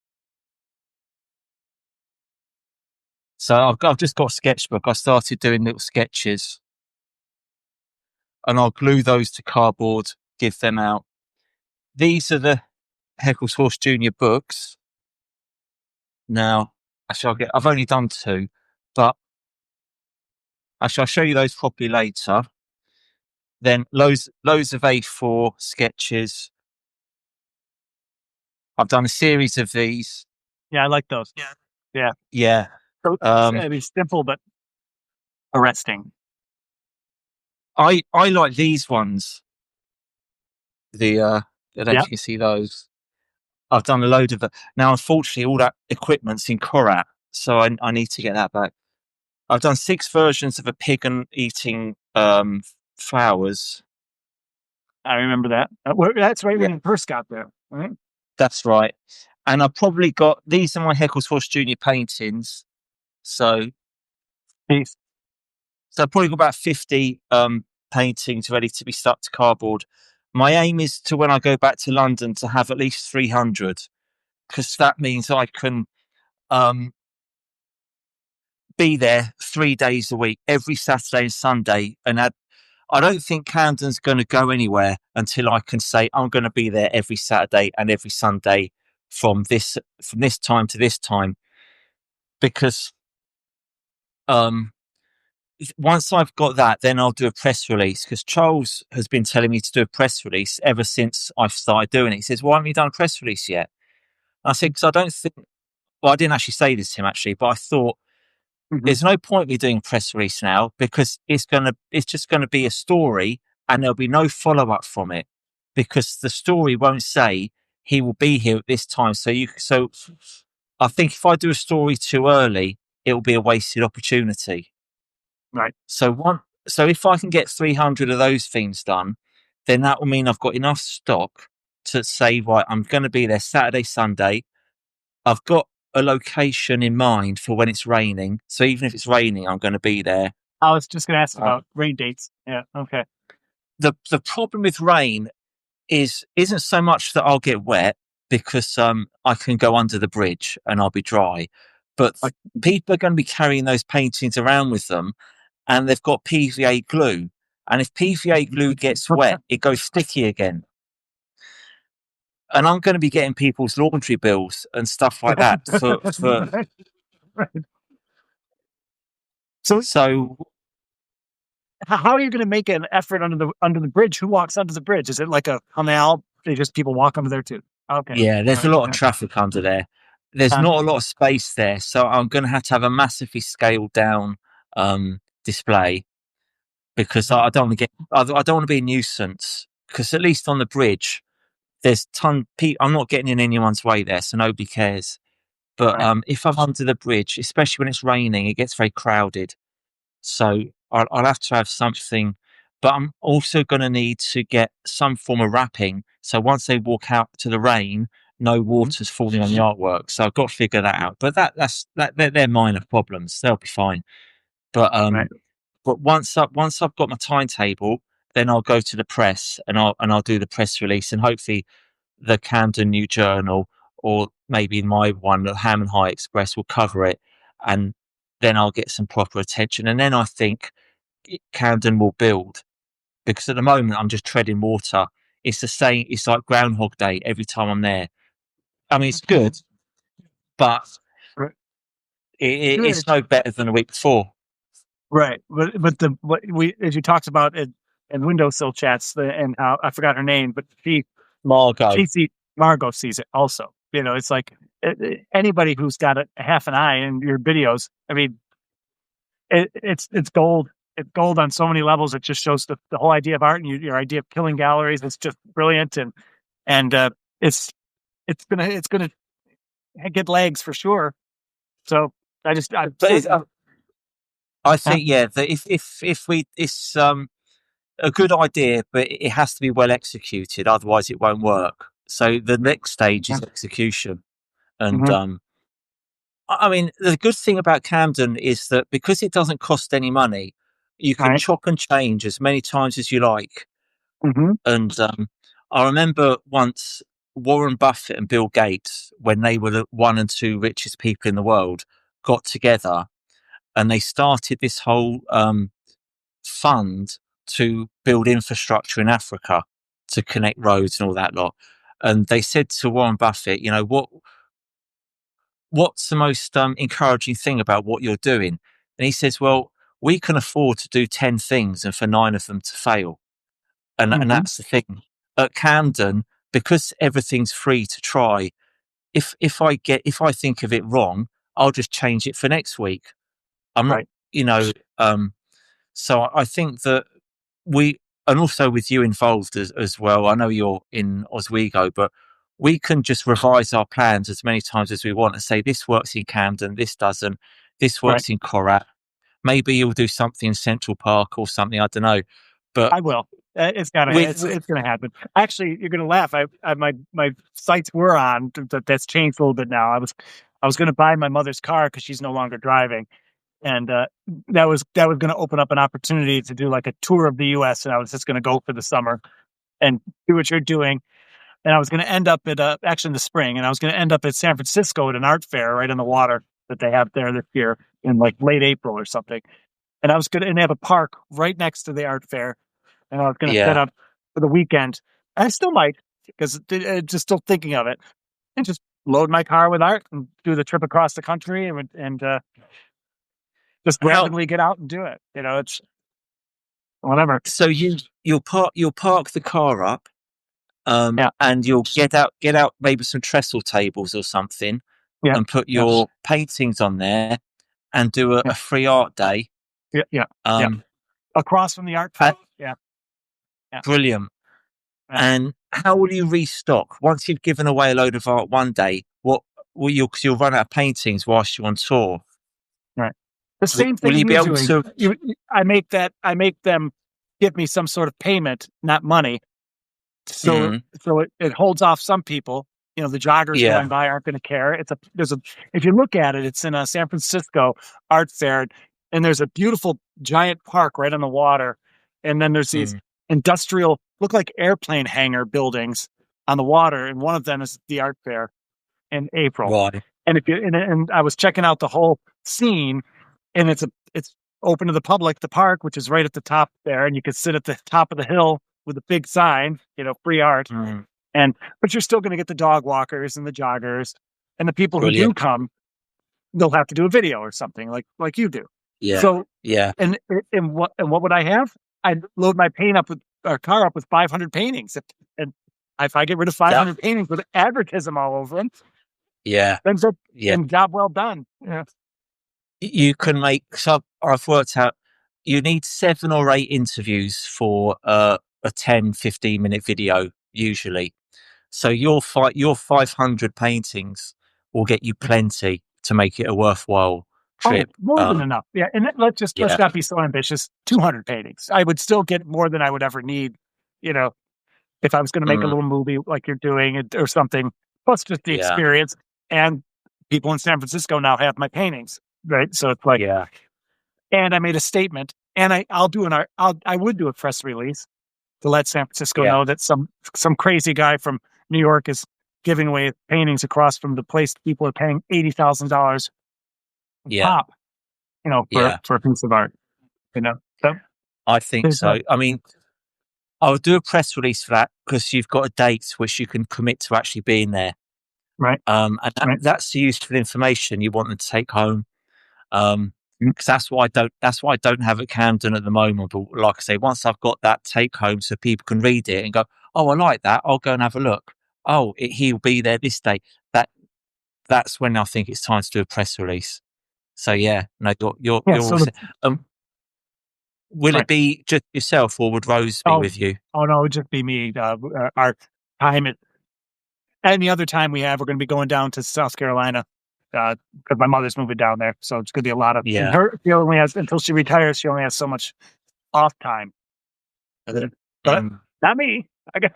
So I've just got a sketchbook. I started doing little sketches, and I'll glue those to cardboard, give them out. These are the Heckles Horse Junior books. Now, I've only done 2, but I'll show you those properly later. Then loads of A4 sketches. I've done a series of these. Yeah, I like those. Yeah. Yeah. So, I mean, simple but arresting. I like these ones. I don't know if you can see those. I've done a load of it. Now, unfortunately, all that equipment's in Korat, so I need to get that back. I've done 6 versions of a pig and eating flowers. I remember that. That's right when you first got there, right? That's right. And I've probably got, these are my Heckles Horse Junior paintings. So Peace. I've probably got about 50 paintings ready to be stuck to cardboard. My aim is to, when I go back to London, to have at least 300, because that means I can be there 3 days a week, every Saturday and Sunday. And I don't think Camden's going to go anywhere until I can say I'm going to be there every Saturday and every Sunday from this time to this time, because once I've got that, then I'll do a press release, because Charles has been telling me to do a press release ever since I've started doing it. He says, "Why haven't you done a press release yet?" And I said, "Because I don't think." Well, I didn't actually say this to him actually, but I thought there's no point me doing a press release now, because it's just gonna be a story, and there'll be no follow up from it, because the story won't say he will be here at this time. So I think if I do a story too early, it will be a wasted opportunity. Right. So if I can get 300 of those things done, then that will mean I've got enough stock to say, right, I'm going to be there Saturday, Sunday. I've got a location in mind for when it's raining. So even if it's raining, I'm going to be there. I was just going to ask about rain dates. Yeah. Okay. The problem with rain isn't so much that I'll get wet, because I can go under the bridge and I'll be dry. But people are going to be carrying those paintings around with them, and they've got PVA glue. And if PVA glue gets wet, it goes sticky again. And I'm going to be getting people's laundry bills and stuff like that Right. So how are you going to make an effort under the bridge? Who walks under the bridge? Is it like a canal? People walk under there too. Okay. Yeah, there's a lot of traffic under there. There's not a lot of space there, so I'm going to have a massively scaled down display, because I don't want to be a nuisance. Because at least on the bridge, there's I'm not getting in anyone's way there, so nobody cares. But if I'm under the bridge, especially when it's raining, it gets very crowded. So I'll have to have something. But I'm also going to need to get some form of wrapping, so once they walk out to the rain, no water's falling on the artwork. So I've got to figure that out. But they're minor problems. They'll be fine. But but once I've got my timetable, then I'll go to the press and I'll do the press release, and hopefully the Camden New Journal, or maybe my one, the Ham and High Express, will cover it, and then I'll get some proper attention. And then I think Camden will build, because at the moment I'm just treading water. It's the same. It's like Groundhog Day every time I'm there. I mean, it's good, but it's no better than the week before. Right. But what we, as you talked about at and windowsill chats, and how I forgot her name, but Margot. Margot sees it also. It's like anybody who's got a half an eye in your videos. I mean, it's gold. It's gold on so many levels. It just shows the whole idea of art and your idea of killing galleries. It's just brilliant, and it's gonna get legs for sure. So I think that if we it's a good idea, but it has to be well executed. Otherwise, it won't work. So the next stage is execution, and I mean, the good thing about Camden is that because it doesn't cost any money, you can chop and change as many times as you like. And I remember once Warren Buffett and Bill Gates, when they were the 1 and 2 richest people in the world, got together and they started this whole fund to build infrastructure in Africa to connect roads and all that lot. And they said to Warren Buffett, what's the most encouraging thing about what you're doing? And he says, well, we can afford to do 10 things and for 9 of them to fail. And that's the thing. At Camden, because everything's free to try, if I think of it wrong, I'll just change it for next week. I'm not, so I think that and also with you involved as well, I know you're in Oswego, but we can just revise our plans as many times as we want and say, this works in Camden, this doesn't, this works in Korat. Maybe you'll do something in Central Park or something, I don't know. But I will. It's gonna happen. Actually, you're gonna laugh. My sights were on that's changed a little bit now. I was gonna buy my mother's car because she's no longer driving, and that was going to open up an opportunity to do like a tour of the U.S. And I was just going to go for the summer and do what you're doing. And I was going to end up at actually in the spring, and I was going to end up at San Francisco at an art fair right on the water that they have there this year in like late April or something. And I was going to have a park right next to the art fair, and I was going to set up for the weekend. I still might, because just still thinking of it, and just load my car with art and do the trip across the country and just randomly get out and do it. It's whatever. So you'll park the car up, and you'll get out maybe some trestle tables or something, and put your paintings on there, and do a free art day. Across from the art fair. Brilliant. And how will you restock once you've given away a load of art one day? What will you'll run out of paintings whilst you're on tour? Right. The same thing. Will you be able to? I make them give me some sort of payment, not money. So it holds off some people. The joggers going by aren't going to care. If you look at it, it's in a San Francisco art fair, and there's a beautiful giant park right on the water, and then there's these industrial, look like airplane hangar buildings on the water, and one of them is the art fair in April. Right. And and I was checking out the whole scene, and it's open to the public, the park, which is right at the top there, and you could sit at the top of the hill with a big sign, free art. But you're still going to get the dog walkers and the joggers, and the people who do come, they'll have to do a video or something like you do. Yeah. So and what would I have? I'd load my car up with 500 paintings, and if I get rid of 500 paintings with advertism all over them, then job well done. Yeah. You can make. So I've worked out. You need 7 or 8 interviews for a 10-15 minute video usually. So your 500 paintings will get you plenty to make it a worthwhile trip. More than enough. Yeah, and let's not be so ambitious. 200 paintings. I would still get more than I would ever need. If I was going to make a little movie like you're doing or something. Plus, just the experience, and people in San Francisco now have my paintings, right? So it's like, and I made a statement, and I would do a press release to let San Francisco know that some crazy guy from New York is giving away paintings across from the place people are paying $80,000 pop, for a piece of art, So I think so. I mean, I would do a press release for that because you've got a date which you can commit to actually being there. Right. And that's the useful information you want them to take home. because that's why I don't have it Camden at the moment. But like I say, once I've got that take home so people can read it and go, oh, I like that, I'll go and have a look. Oh, he'll be there this day. That's when I think it's time to do a press release. So yeah, no, you're all set. Will it be just yourself, or would Rose be with you? Oh no, it would just be me. Our time any other time we have, we're going to be going down to South Carolina because my mother's moving down there, so it's going to be a lot of. Yeah. She only has until she retires. She only has so much off time. But not me. I got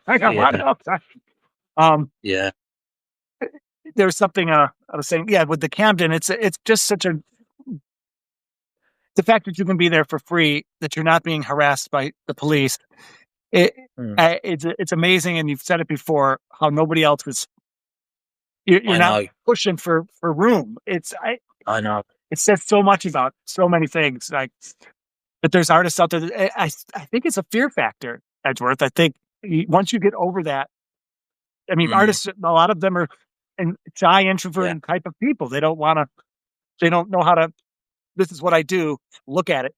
a lot of off time. Yeah. There's something I was saying. Yeah, with the Camden, it's just such a. The fact that you can be there for free, that you're not being harassed by the police, it's amazing. And you've said it before, how nobody else was. You're not pushing for room. I know. It says so much about so many things. Like that, there's artists out there. I think it's a fear factor, Edgeworth. I think once you get over that, I mean, artists, a lot of them are shy, introverted type of people. They don't want to. They don't know how to. This is what I do. Look at it,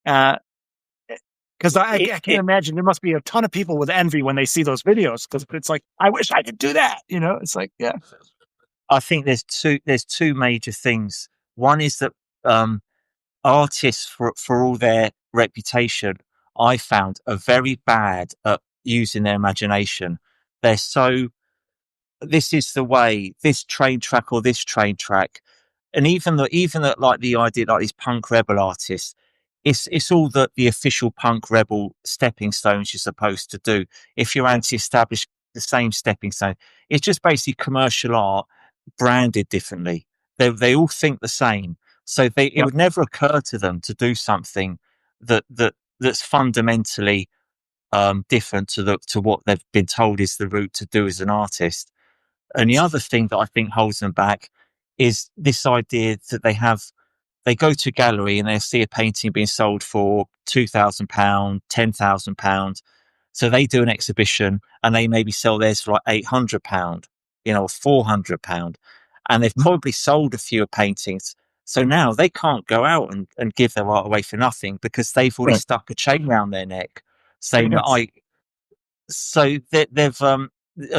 because I can't imagine there must be a ton of people with envy when they see those videos, because it's like, I wish I could do that. It's like, yeah. I think there's two major things. One is that artists, for all their reputation, I found, are very bad at using their imagination. They're so, this is the way, this train track or this train track. And even that, like the idea, like these punk rebel artists, it's all the official punk rebel stepping stones you're supposed to do. If you're anti-established, the same stepping stone. It's just basically commercial art branded differently. They all think the same, so it would never occur to them to do something that's fundamentally different to what they've been told is the route to do as an artist. And the other thing that I think holds them back is this idea that they go to a gallery and they see a painting being sold for £2,000, £10,000. So they do an exhibition and they maybe sell theirs for like £800, or £400. And they've probably sold a few paintings. So now they can't go out and give their art away for nothing, because they've already stuck a chain around their neck saying that so they've, a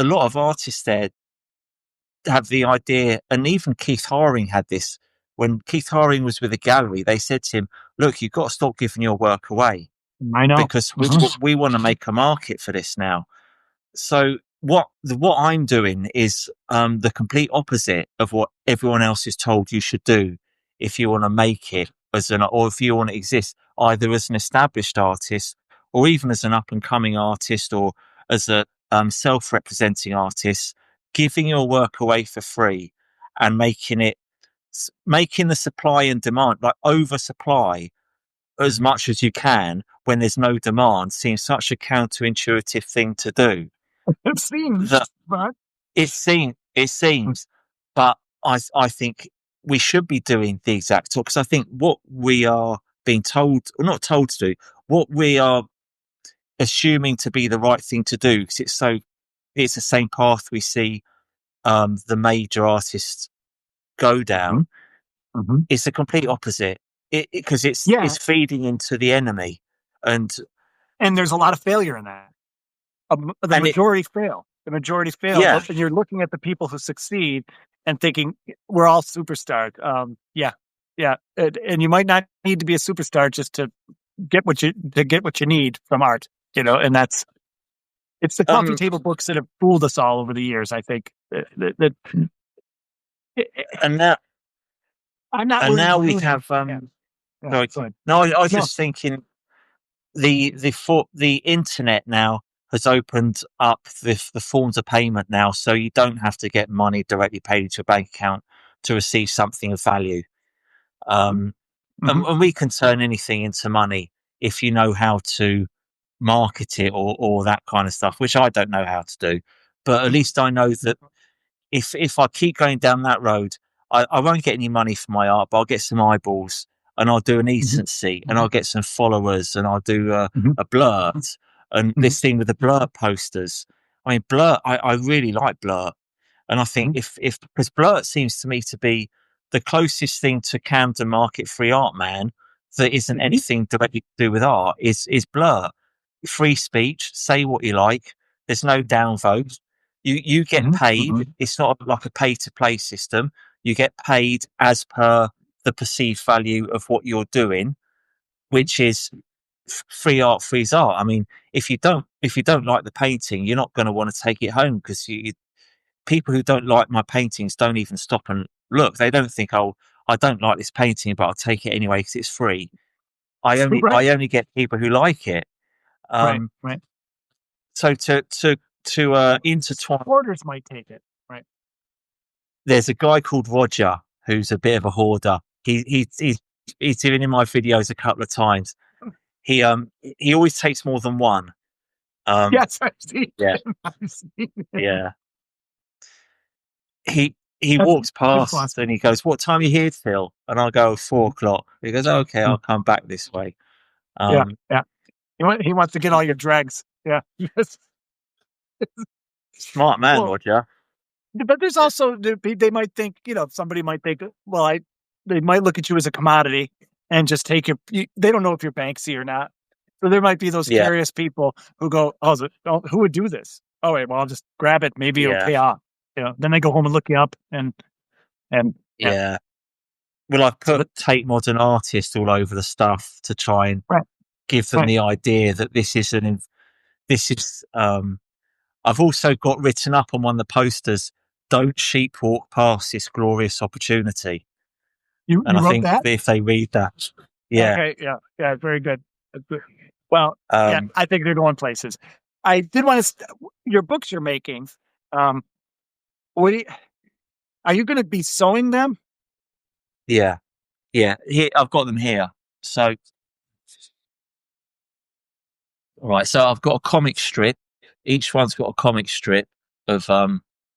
lot of artists there have the idea, and even Keith Haring had this. When Keith Haring was with a gallery, they said to him, look, you've got to stop giving your work away. I know. Because we want to make a market for this now. So what I'm doing is the complete opposite of what everyone else is told you should do if you want to make it or if you want to exist, either as an established artist or even as an up and coming artist or as a self-representing artist, giving your work away for free and making the supply and demand, like oversupply as much as you can when there's no demand, seems such a counterintuitive thing to do. It seems, but it seems, but I think we should be doing the exact talk, because I think what we are being told, or not told to do, what we are assuming to be the right thing to do, because it's the same path we see the major artists go down. It's the complete opposite, because it's feeding into the enemy, and there's a lot of failure in that. The majority fail. Yeah. And you're looking at the people who succeed and thinking we're all superstars. And you might not need to be a superstar just to get what you need from art. And it's the coffee table books that have fooled us all over the years, I think. And now, I'm not. And now we have. Sorry. No, I was just thinking, the internet now has opened up the forms of payment now, so you don't have to get money directly paid into your bank account to receive something of value. And we can turn anything into money if you know how to market it or that kind of stuff, which I don't know how to do. But at least I know that if I keep going down that road, I won't get any money for my art, but I'll get some eyeballs, and I'll do an ecency, and I'll get some followers, and I'll do a blurt, and this thing with the blurt posters. I mean, blurt, I really like blurt. And I think if because blurt seems to me to be the closest thing to Camden Market Free Art Man that isn't anything directly to do with art is Blur. Free speech, say what you like. There's no downvote. You get paid. It's not like a pay to play system. You get paid as per the perceived value of what you're doing, which is free art, frees art. I mean, if you don't like the painting, you're not going to want to take it home because people who don't like my paintings don't even stop and look. They don't think, oh, I don't like this painting, but I'll take it anyway because it's free. I only get people who like it. Right. So to intertwine, Hoarders might take it. Right. there's a guy called Roger who's a bit of a hoarder. He's been in my videos a couple of times. He always takes more than one. Yes, I've seen Yeah. him. I've seen him. Yeah. He walks past and he goes, "What time are you here till?" And I'll go, 4:00. He goes, "Okay, I'll come back this way." Yeah. He wants to get all your dregs. Yeah. Smart man, Well, Roger. but there's also they might think, somebody might think, well, they might look at you as a commodity and just take they don't know if you're Banksy or not. So there might be those Yeah. curious people who go, who would do this? Oh wait, well, I'll just grab it. Maybe it'll pay off. Then they go home and look you up and yeah. Well, I've put Tate Modern Artist all over the stuff to try and give them the idea that this is I've also got written up on one of the posters, "Don't sheep walk past this glorious opportunity." You And I wrote think that? if they read that, Okay, yeah, very good. Well, I think they're going places. I did want to your books you're making. What are you going to be sewing them? Yeah. Here, I've got them here. So, all right. So I've got a comic strip. Each one's got a comic strip of I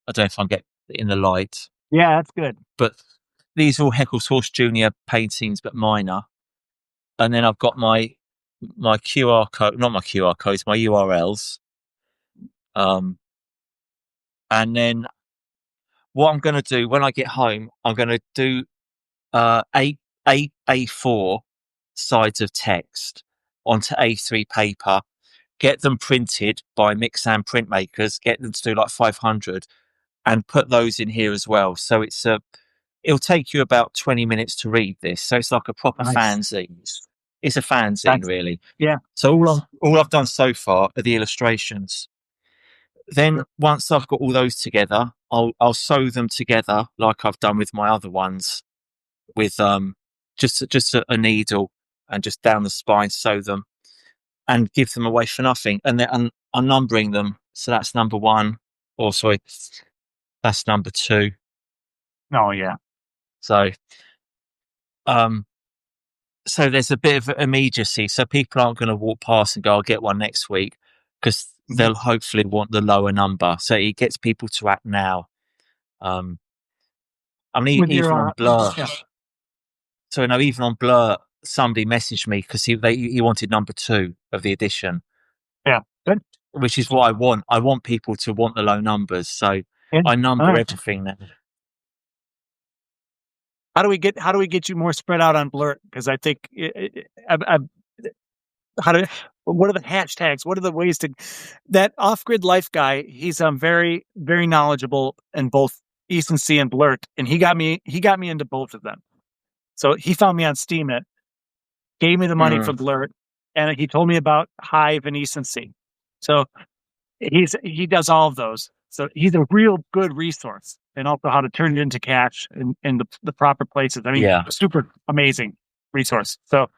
don't know if I can get it in the light. Yeah, that's good. But these are all Heckles Horse Jr. paintings, but minor. And then I've got my QR code, not my QR codes, my URLs. And then what I'm going to do when I get home, I'm going to do eight A4 sides of text onto A3 paper, get them printed by Mixam printmakers, get them to do like 500 and put those in here as well. So it'll take you about 20 minutes to read this. So it's like a proper fanzine. It's a fanzine, really. Yeah. So all I've done so far are the illustrations. Then once I've got all those together, I'll sew them together like I've done with my other ones, with just a needle and just down the spine, sew them and give them away for nothing. And then I'm numbering them. So that's number 1. Or sorry, that's number 2. Oh yeah. So so there's a bit of immediacy. So people aren't going to walk past and go, "I'll get one next week," because they'll hopefully want the lower number. So it gets people to act now. I mean, even on Blur. Yeah. So no, even on Blur, somebody messaged me because he wanted number 2 of the edition. Yeah, good. Which is what I want. I want people to want the low numbers. So I number everything now. How do we get you more spread out on Blur? Because I think what are the hashtags? What are the ways to that off-grid life guy? He's very, very knowledgeable in both Ecency and Blurt, and he got me into both of them. So he found me on Steemit, gave me the money for Blurt, and he told me about Hive and Ecency. So he does all of those. So he's a real good resource, and also how to turn it into cash in the proper places. I mean, super amazing resource. So,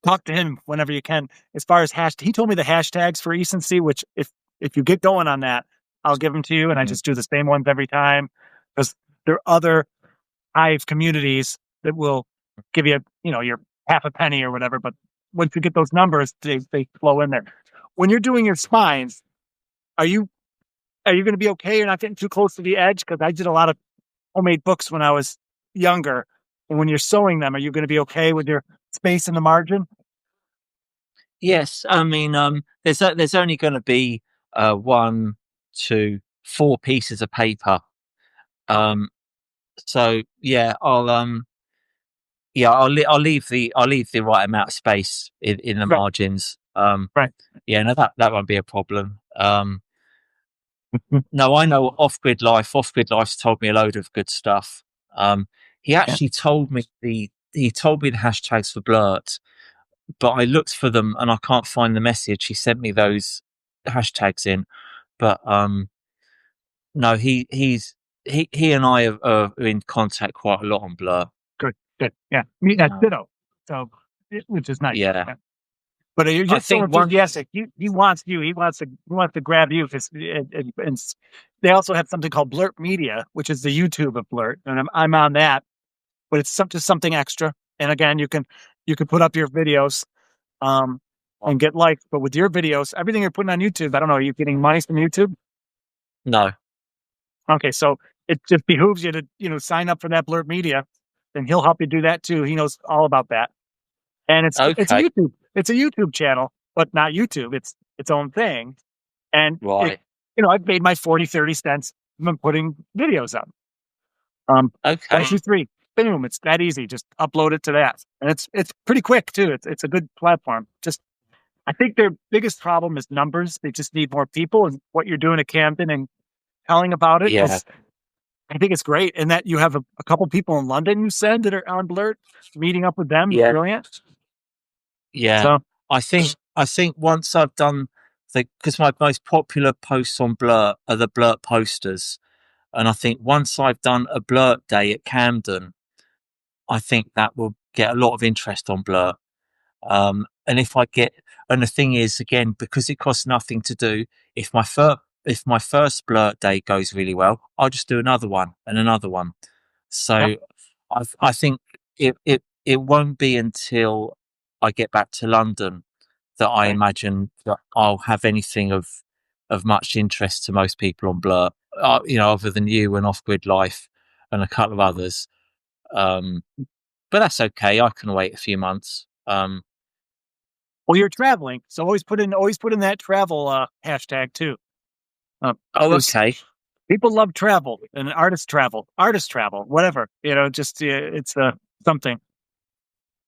talk to him whenever you can. As far as he told me the hashtags for Ecency, which if you get going on that, I'll give them to you, and I just do the same ones every time because there are other Hive communities that will give you, your half a penny or whatever. But once you get those numbers, they flow in there. When you're doing your spines, are you going to be okay? You're not getting too close to the edge? Because I did a lot of homemade books when I was younger. And when you're sewing them, are you going to be okay with your space in the margin? Yes. I mean, there's only going to be 1, 2, 4 pieces of paper. So yeah, I'll leave the right amount of space in the Right, margins. right. Yeah, no, that won't be a problem. No, I know Off Grid Life. Off Grid Life's told me a load of good stuff. He Yeah, actually told me the hashtags for Blurt, but I looked for them and I can't find the message. He sent me those hashtags in, but no, he and I are in contact quite a lot on Blur. good, good. Yeah, me, ditto. So, which is nice. Yeah, Yeah. But you're I just so think one. enthusiastic. He wants you. He wants to grab you because they also have something called Blurt Media, which is the YouTube of Blurt, and I'm on that. But it's just something extra. And again, you can put up your videos, um, and get likes. But with your videos, everything you're putting on YouTube, I don't know, are you getting money from YouTube? No, Okay, so it just behooves you to sign up for that Blurt Media, and he'll help you do that too. He knows all about that. And it's a okay, YouTube channel, but not YouTube. It's its own thing. And right, I've made my 40-30 cents from putting videos up. One, okay, two, three, boom. It's that easy. Just upload it to that, and it's pretty quick too. It's a good platform. Just I think their biggest problem is numbers. They just need more people, and what you're doing at Camden and telling about it yeah, is, I think it's great. And that you have a couple people in London, you said, that are on Blurt, meeting up with them is yeah, brilliant. yeah. So I think once I've done because my most popular posts on Blurt are the Blurt posters, and I think once I've done a Blurt day at Camden, I think that will get a lot of interest on Blurt. And if I get, and the thing is, again, because it costs nothing to do, if my first Blurt day goes really well, I'll just do another one and another one. yeah. So I think it won't be until I get back to London that I Right. imagine that I'll have anything of much interest to most people on Blur. Other than you and Off Grid Life and a couple of others. Um, but that's okay. I can wait a few months. Well, you're traveling, so always put in that travel hashtag too. Oh, Because okay. people love travel and artist travel, whatever. Just it's something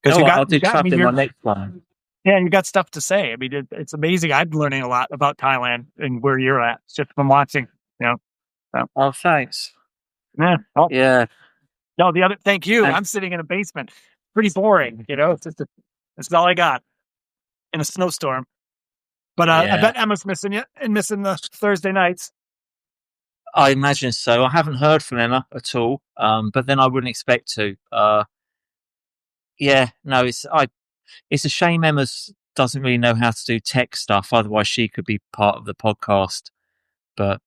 because Oh, you got I'll you do got. I mean, traveling my next one. yeah, you got stuff to say. I mean, it's amazing. I'm learning a lot about Thailand and where you're at just from watching. You know, so, Oh, thanks. yeah. Oh Yeah. no, the other. Thank you. And I'm sitting in a basement. Pretty boring. It's just that's all I got in a snowstorm. But I yeah, bet Emma's missing you and missing the Thursday nights. I imagine so. I haven't heard from Emma at all. But then I wouldn't expect to. Yeah, no, it's a shame Emma's doesn't really know how to do tech stuff. Otherwise, she could be part of the podcast. But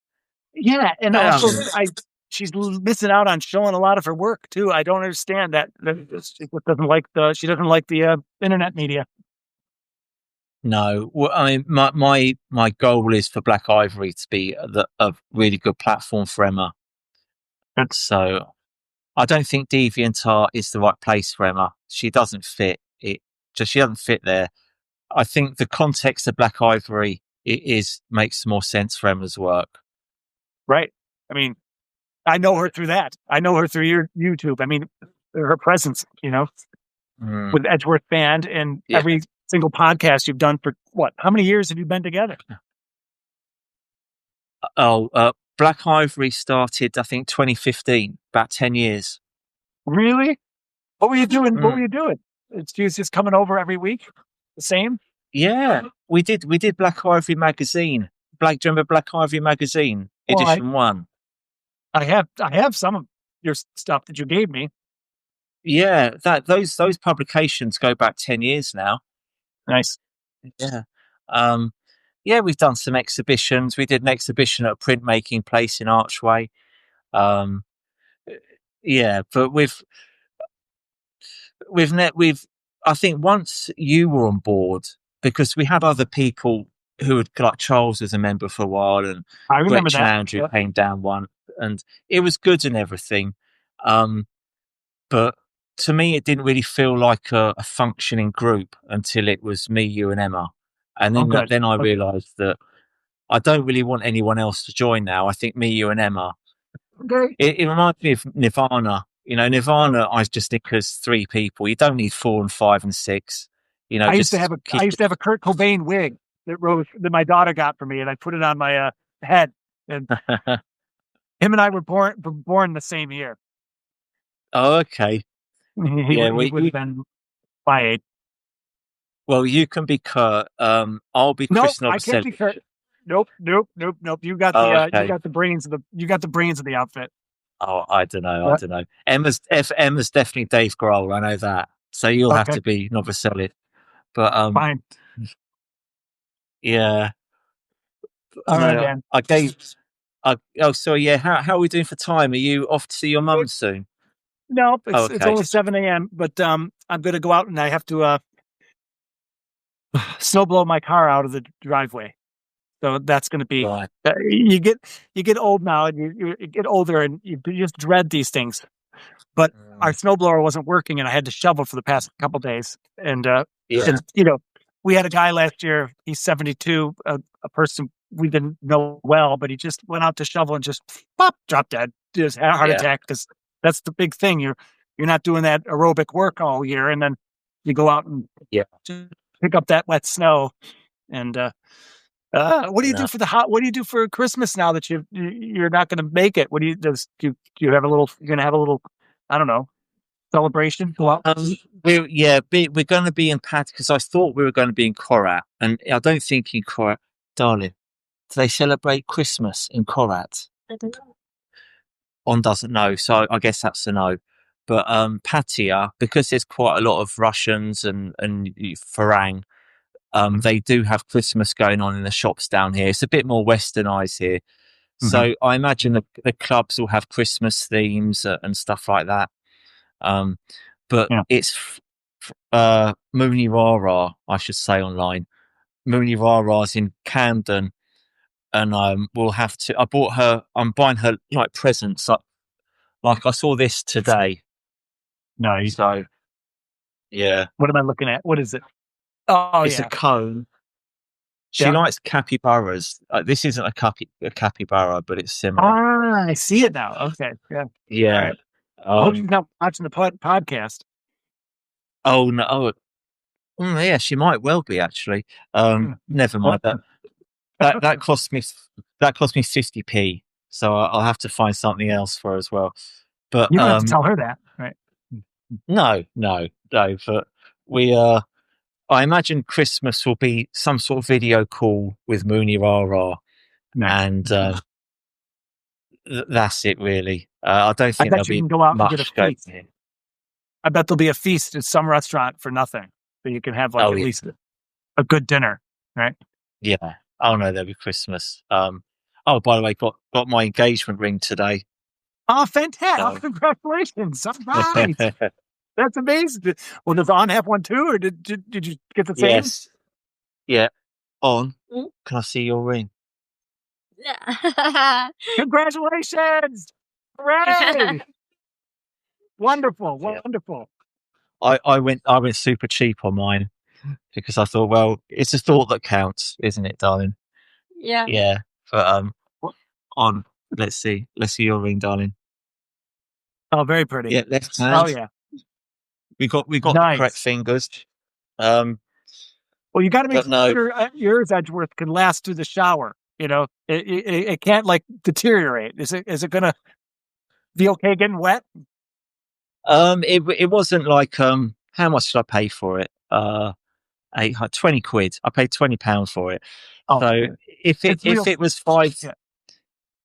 Yeah, and um, also she's missing out on showing a lot of her work too. I don't understand that. She doesn't like the internet media. no, well, I mean, my goal is for Black Ivory to be a really good platform for Emma. So I don't think DeviantArt is the right place for Emma. She doesn't fit it. Just she doesn't fit there. I think the context of Black Ivory makes more sense for Emma's work. Right. I mean, I know her through that. I know her through your YouTube. I mean, her presence, Mm, with Edgeworth Band and yeah. every single podcast you've done for what? How many years have you been together? Oh, Black Ivory started, I think, 2015, about 10 years. Really? What were you doing? What were Mm. you doing? She was just coming over every week. The same. Yeah, we did Black Ivory magazine. Do you remember Black Ivory magazine, Well, edition one? I have some of your stuff that you gave me. Yeah, those publications go back 10 years now. Nice. Yeah. Um, yeah, we've done some exhibitions. We did an exhibition at a printmaking place in Archway. Um, yeah, but we've I think once you were on board, because we had other people who had, like Charles was a member for a while, and I remember Gretchen that. Andrew Yeah. came down one, and it was good and everything. But to me, it didn't really feel like a functioning group until it was me, you, and Emma. And Oh, then good. then I Okay. realised that I don't really want anyone else to join now. I think me, you, and Emma. Okay. It reminds me of Nirvana. Nirvana, I just think as 3 people. You don't need 4 and 5 and 6. I used to Just have a I keep used to have a Kurt Cobain wig that my daughter got for me, and I put it on my head. And it. him and I were born the same year. Oh, okay. He Yeah, he would have been my age. well, you can be Kurt. I'll be Nope, Chris I can't be Kurt. Novoselic. Nope. Oh, okay. You got the brains of the outfit. Oh, I don't know. I What? don't know. Emma's definitely Dave Grohl. I know that. So you'll have Okay, to be Novoselic. But fine. yeah. All right, No, man. I gave. Oh, so yeah. How are we doing for time? Are you off to see your mum soon? Nope, Oh, it's okay. only 7 a.m. But I'm gonna go out and I have to snow blow my car out of the driveway. So that's going to be Right. you get old now and you get older and you just dread these things. But our Mm, snowblower wasn't working and I had to shovel for the past couple days. yeah. And we had a guy last year. He's 72, a person we didn't know well, but he just went out to shovel and just pop dropped dead, just had a heart Yeah. attack because that's the big thing. You're not doing that aerobic work all year, and then you go out and Yeah. just pick up that wet snow and. What do you No. do for What do you do for Christmas now that you're not going to make it? What do you have a little? You're going to have a little, I don't know, celebration? Go out. We're going to be in Pat because I thought we were going to be in Korat, and I don't think in Korat, darling. Do they celebrate Christmas in Korat? I don't know. On doesn't know, so I guess that's a no. But Patia, because there's quite a lot of Russians and Farang, they do have Christmas going on in the shops down here. It's a bit more westernized here, Mm-hmm. so I imagine the clubs will have Christmas themes and stuff like that. But Yeah. it's Mooney Rara, I should say online. Mooney Rara's in Camden, and we'll have to. I bought her. I'm buying her like presents. Like I saw this today. Nice. So yeah, What am I looking at? What is it? Oh it's a yeah, cone. She yeah. likes capybaras. This isn't a capybara, but it's similar. Ah, I see it now. Okay, yeah. All Yeah. right. I hope she's not watching the podcast. Oh no. Oh, yeah. She might well be actually. Never Well, mind that. That cost me 50p. So I'll have to find something else for her as well. But you don't have to tell her that, right? no. But we I imagine Christmas will be some sort of video call with Mooney Rara, Nice. and that's it really. I don't I think there'll bet you be can go out and get a much going feast. here. I bet there'll be a feast at some restaurant for nothing, so you can have like Oh at yeah, least a good dinner, right? yeah. Oh no, there'll be Christmas. Oh, by the way, got my engagement ring today. Oh, fantastic! Oh, So. congratulations! All right, that's amazing. Well, does On have one too, or did you get the same? Yes, yeah. On. Mm. Can I see your ring? Yeah. Congratulations! Hooray! Wonderful, Yeah. wonderful. I went super cheap on mine because I thought, well, it's a thought that counts, isn't it, darling? Yeah. Yeah. But on. Let's see your ring, darling. Oh, very pretty. Yeah, left hand. Oh yeah, We got the correct nice. fingers. Um, Well, you got to make but no. sure yours, Edgeworth, can last through the shower. It can't like deteriorate. Is it gonna be okay getting wet? It wasn't like how much did I pay for it? 20 quid. I paid £20 for it. Oh, So if it's real. it was five, Yeah.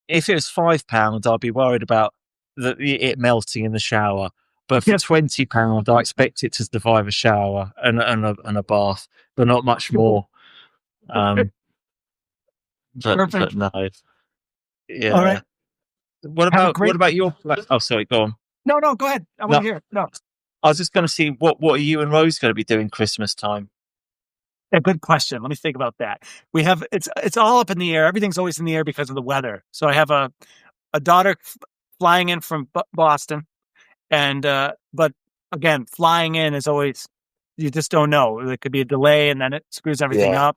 if it was £5, I'd be worried about it melting in the shower. But for Yes. £20, I expect it to survive a shower and a bath, but not much more. But Perfect. no, yeah. All right. What Have a about great. your? Oh, sorry. Go on. No, go ahead. I want to hear. No, I was just going to see what are you and Rose going to be doing Christmas time? a good question. Let me think about that. We have it's all up in the air. Everything's always in the air because of the weather. So I have a daughter flying in from Boston, and but again, flying in is always you just don't know. There could be a delay, and then it screws everything up.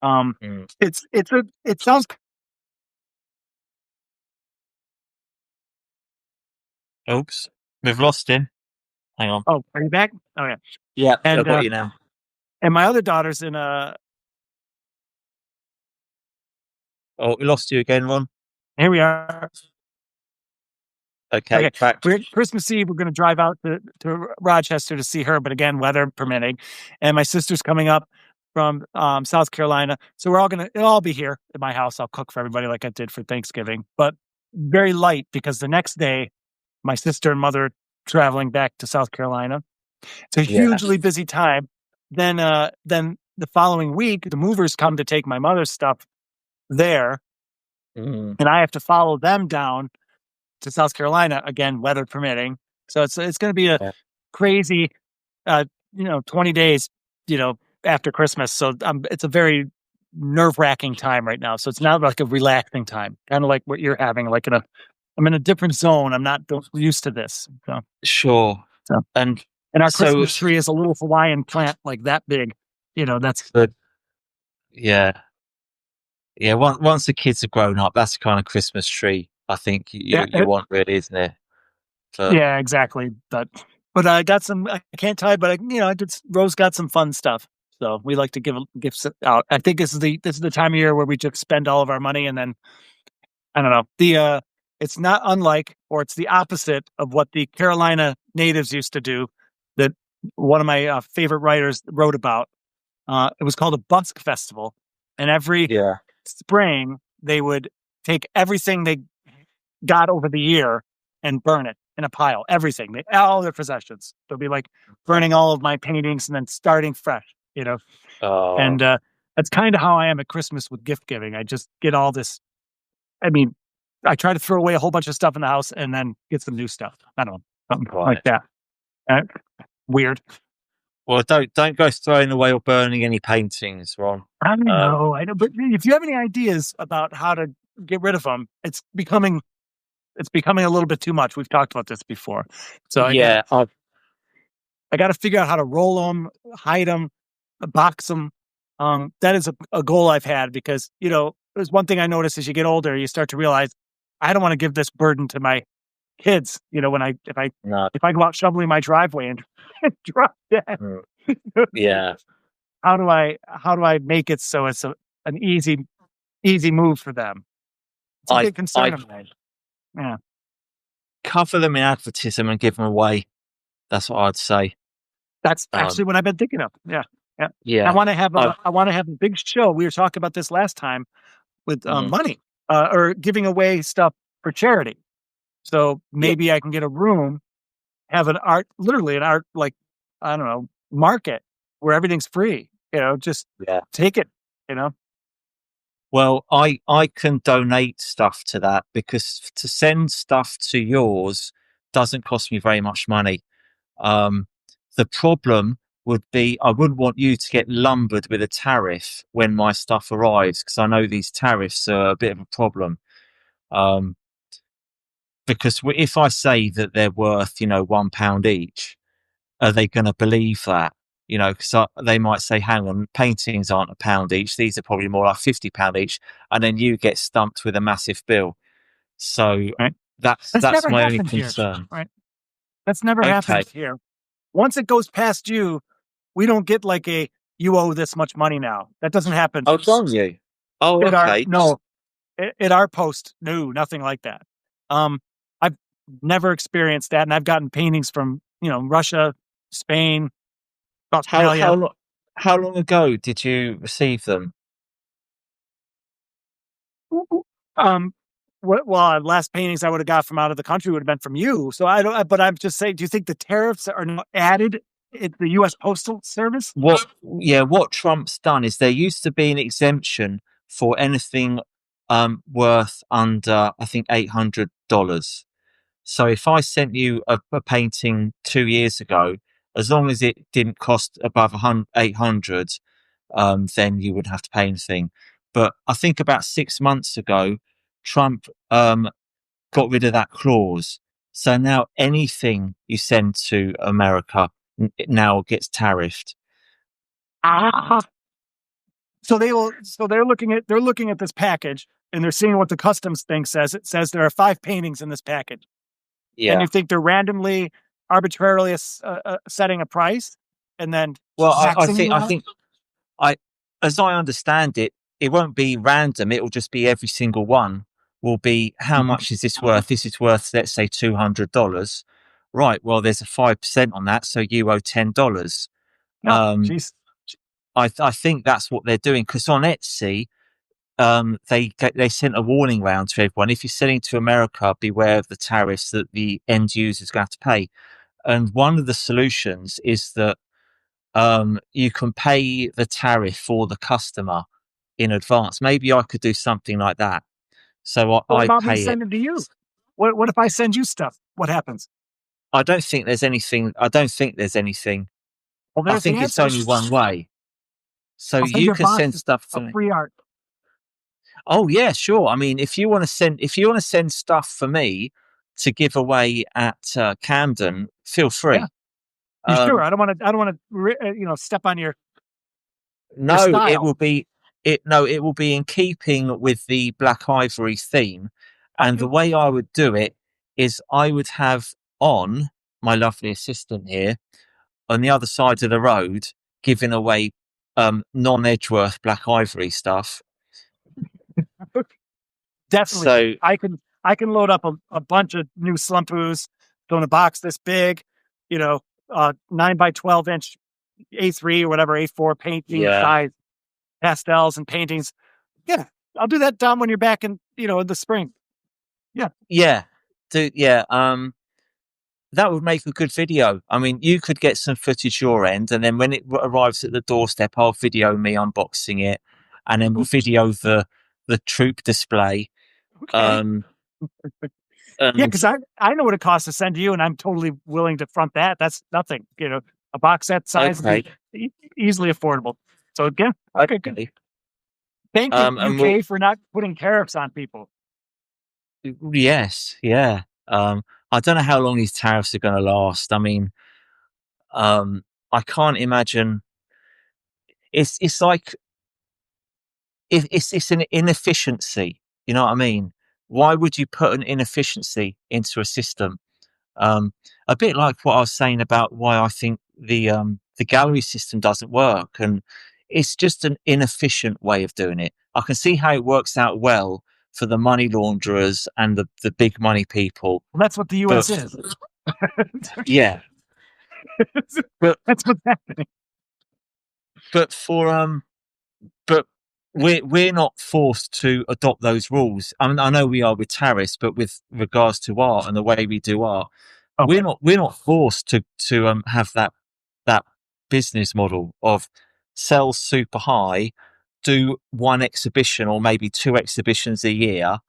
Mm. It sounds Oops, we've lost him. Hang on. Oh, are you back? Oh yeah. Yeah, I've And got you now. and my other daughter's in Oh, we lost you again, Ron. here we are. Okay, Okay. back. We're Christmas Eve, we're gonna drive out to Rochester to see her, but again, weather permitting. And my sister's coming up from South Carolina. So it'll all be here at my house. I'll cook for everybody like I did for Thanksgiving, but very light because the next day my sister and mother are traveling back to South Carolina. It's a Yeah. hugely busy time. Then the following week, the movers come to take my mother's stuff there, Mm, and I have to follow them down to South Carolina again, weather permitting. So it's going to be a yeah. crazy, 20 days, after Christmas. So it's a very nerve wracking time right now. So it's not like a relaxing time, kind of like what you're having. I'm in a different zone. I'm not used to this. Sure. So And and our so, Christmas tree is a little Hawaiian plant like that big. That's but yeah, yeah. Once the kids are grown up, that's the kind of Christmas tree I think yeah, you want, really, isn't it? But yeah, exactly. But I got some. I can't tell you, but Rose got some fun stuff. So we like to give gifts out. I think this is the time of year where we just spend all of our money, and then I don't know. It's not unlike, or it's the opposite of what the Carolina natives used to do. That one of my favorite writers wrote about. It was called a busk festival, and every yeah, spring they would take everything they got over the year and burn it in a pile. Everything, all their possessions. They'll be like burning all of my paintings and then starting fresh. oh, And that's kind of how I am at Christmas with gift giving. I just get all this. I mean, I try to throw away a whole bunch of stuff in the house and then get some new stuff. I don't know, something like right. that. Uh, Weird. Well, don't go throwing away or burning any paintings, Ron. I know, I know. But if you have any ideas about how to get rid of them, it's becoming a little bit too much. We've talked about this before, so Yeah, I got to figure out how to roll them, hide them, box them. That is a goal I've had because there's one thing I notice as you get older, you start to realize I don't want to give this burden to my kids. When no, if I go out shoveling my driveway and drop dead, mm, yeah. how do I make it so it's an easy move for them? It's a I big concern I of mine. Yeah, cover them in advertising and give them away. That's what I'd say. that's Um, actually what I've been thinking of. Yeah, yeah. I yeah, want to have I a big show. We were talking about this last time with mm, money or giving away stuff for charity. So yeah, maybe I can get a room, have literally an art, like, I don't know, market where everything's free. Just yeah. take it. Well, I can donate stuff to that because to send stuff to yours doesn't cost me very much money. Um, the problem would be I wouldn't want you to get lumbered with a tariff when my stuff arrives because I know these tariffs are a bit of a problem. Um, because if I say that they're worth, £1 each, are they going to believe that? Because they might say, hang on, paintings aren't a pound each. These are probably more like £50 each. And then you get stumped with a massive bill. So Right. That's that's never my only happened here. concern. Right. That's never Okay. happened here. Once it goes past you, we don't get like you owe this much money now. That doesn't happen Oh, don't you? Oh, at our okay. no at our post. No, nothing like that. I've never experienced that, and I've gotten paintings from Russia, Spain, How Australia. how lo- how long ago did you receive them? Um, last paintings I would have got from out of the country would have been from you. So I don't. But I'm just saying, do you think the tariffs are not added at the U.S. Postal Service? What Trump's done is there used to be an exemption for anything worth under, I think, $800. So if I sent you a painting 2 years ago, as long as it didn't cost above 800, then you wouldn't have to pay anything. But I think about 6 months ago, Trump got rid of that clause. So now anything you send to America now gets tariffed. Ah, so they will. So they're looking at this package and they're seeing what the customs thing says. It says there are 5 paintings in this package. And Yeah. you think they're randomly, arbitrarily setting a price and then Well, taxing you on it? I, as I understand it, it won't be random. It will just be every single one will be how much is this worth? This is worth, let's say, $200. Right. Well, there's a 5% on that, so you owe $10. No, jeez. I think that's what they're doing, because on Etsy, they sent a warning round to everyone. If you're selling to America, beware of the tariffs that the end users going to have to pay. And one of the solutions is that you can pay the tariff for the customer in advance. Maybe I could do something like that. So What I about me pay it. sending to you? What if I send you stuff? What happens? I don't think there's anything. I don't think there's anything. Well, I there's the think it's answer. only one way. So I'll send you you a can box send stuff to of me. free art. Oh yeah, sure. I mean, if you want to send stuff for me to give away at Camden, feel free. Yeah. You sure? I don't want to step on your No, it style. will be it will be in keeping with the Black Ivory theme. And the way I would do it is I would have on my lovely assistant here on the other side of the road giving away non-Edgeworth Black Ivory stuff. Definitely. So I can load up a bunch of new Slumpoos, throw in a box this big, 9x12 inch A3 or whatever, A4 painting size pastels and paintings. Yeah. I'll do that, Dom, when you're back in the spring. Yeah. Yeah. That would make a good video. I mean, you could get some footage your end, and then when it arrives at the doorstep, I'll video me unboxing it, and then we'll video the troop display. Okay. Yeah, And because I know what it costs to send to you, and I'm totally willing to front that. That's nothing. A box that size would be easily affordable. So again, okay, good. Thank you, UK, for not putting tariffs on people. Yes, yeah. I don't know how long these tariffs are going to last. I mean, I can't imagine. It's like it's an inefficiency. You know what I mean? Why would you put an inefficiency into a system? A bit like what I was saying about why I think the gallery system doesn't work, and it's just an inefficient way of doing it. I can see how it works out well for the money launderers and the big money people. Well, that's what the US is. Yeah. But that's what's happening. But we're not forced to adopt those rules. I mean, I know we are with tariffs, but with regards to art and the way we do art, we're not forced to have that business model of sell super high, do one exhibition or maybe two exhibitions a year,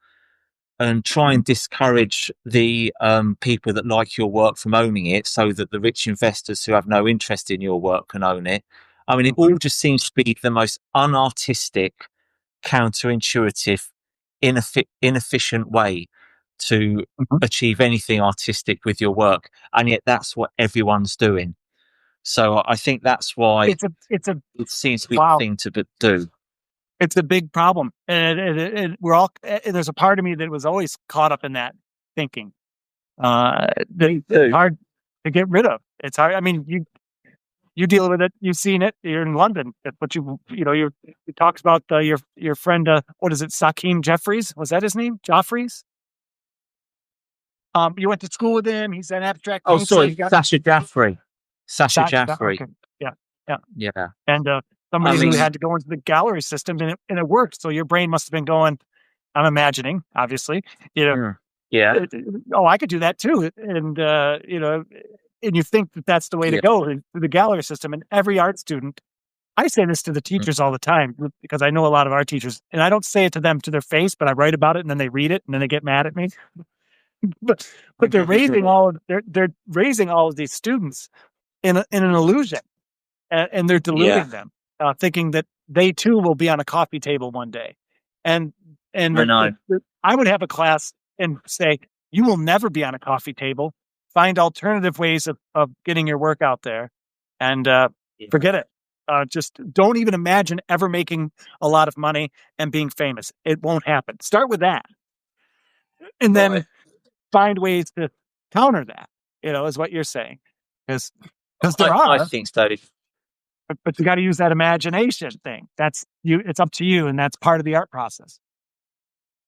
and try and discourage the people that like your work from owning it, so that the rich investors who have no interest in your work can own it. I mean, it all just seems to be the most unartistic, counterintuitive, inefficient way to achieve anything artistic with your work, and yet that's what everyone's doing. So I think that's why it seems to be the thing to do. It's a big problem, and we're all. There's a part of me that was always caught up in that thinking. It's hard to get rid of. It's hard. I mean, you deal with it. You've seen it. You're in London. But you talks about your friend. What is it? Sakeem Jeffries? Was that his name? Joffries? You went to school with him. He's an abstract painter. Oh, sorry, Sasha Jaffrey. Sasha Jaffrey. Okay. Yeah. And somebody who had to go into the gallery system, and it worked. So your brain must have been going. I'm imagining, obviously. Yeah. I could do that too. And and you think that that's the way to go through the gallery system. And every art student, I say this to the teachers all the time, because I know a lot of art teachers, and I don't say it to them to their face, but I write about it, and then they read it, and then they get mad at me. but they're raising all of these students in an illusion, and they're deluding them, thinking that they too will be on a coffee table one day. And I would have a class and say, you will never be on a coffee table. Find alternative ways of getting your work out there, and forget it. Just don't even imagine ever making a lot of money and being famous. It won't happen. Start with that, and then find ways to counter that. Is what you're saying, because there I are, think so. but you got to use that imagination thing. That's you. It's up to you, and that's part of the art process.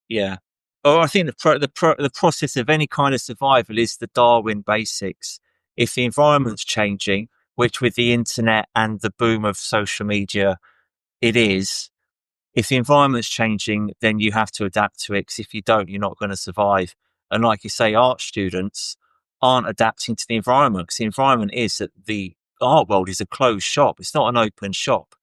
Yeah. Oh, I think the process of any kind of survival is the Darwin basics. If the environment's changing, which with the internet and the boom of social media, it is. If the environment's changing, then you have to adapt to it. Because if you don't, you're not going to survive. And like you say, art students aren't adapting to the environment, because the environment is that the art world is a closed shop. It's not an open shop.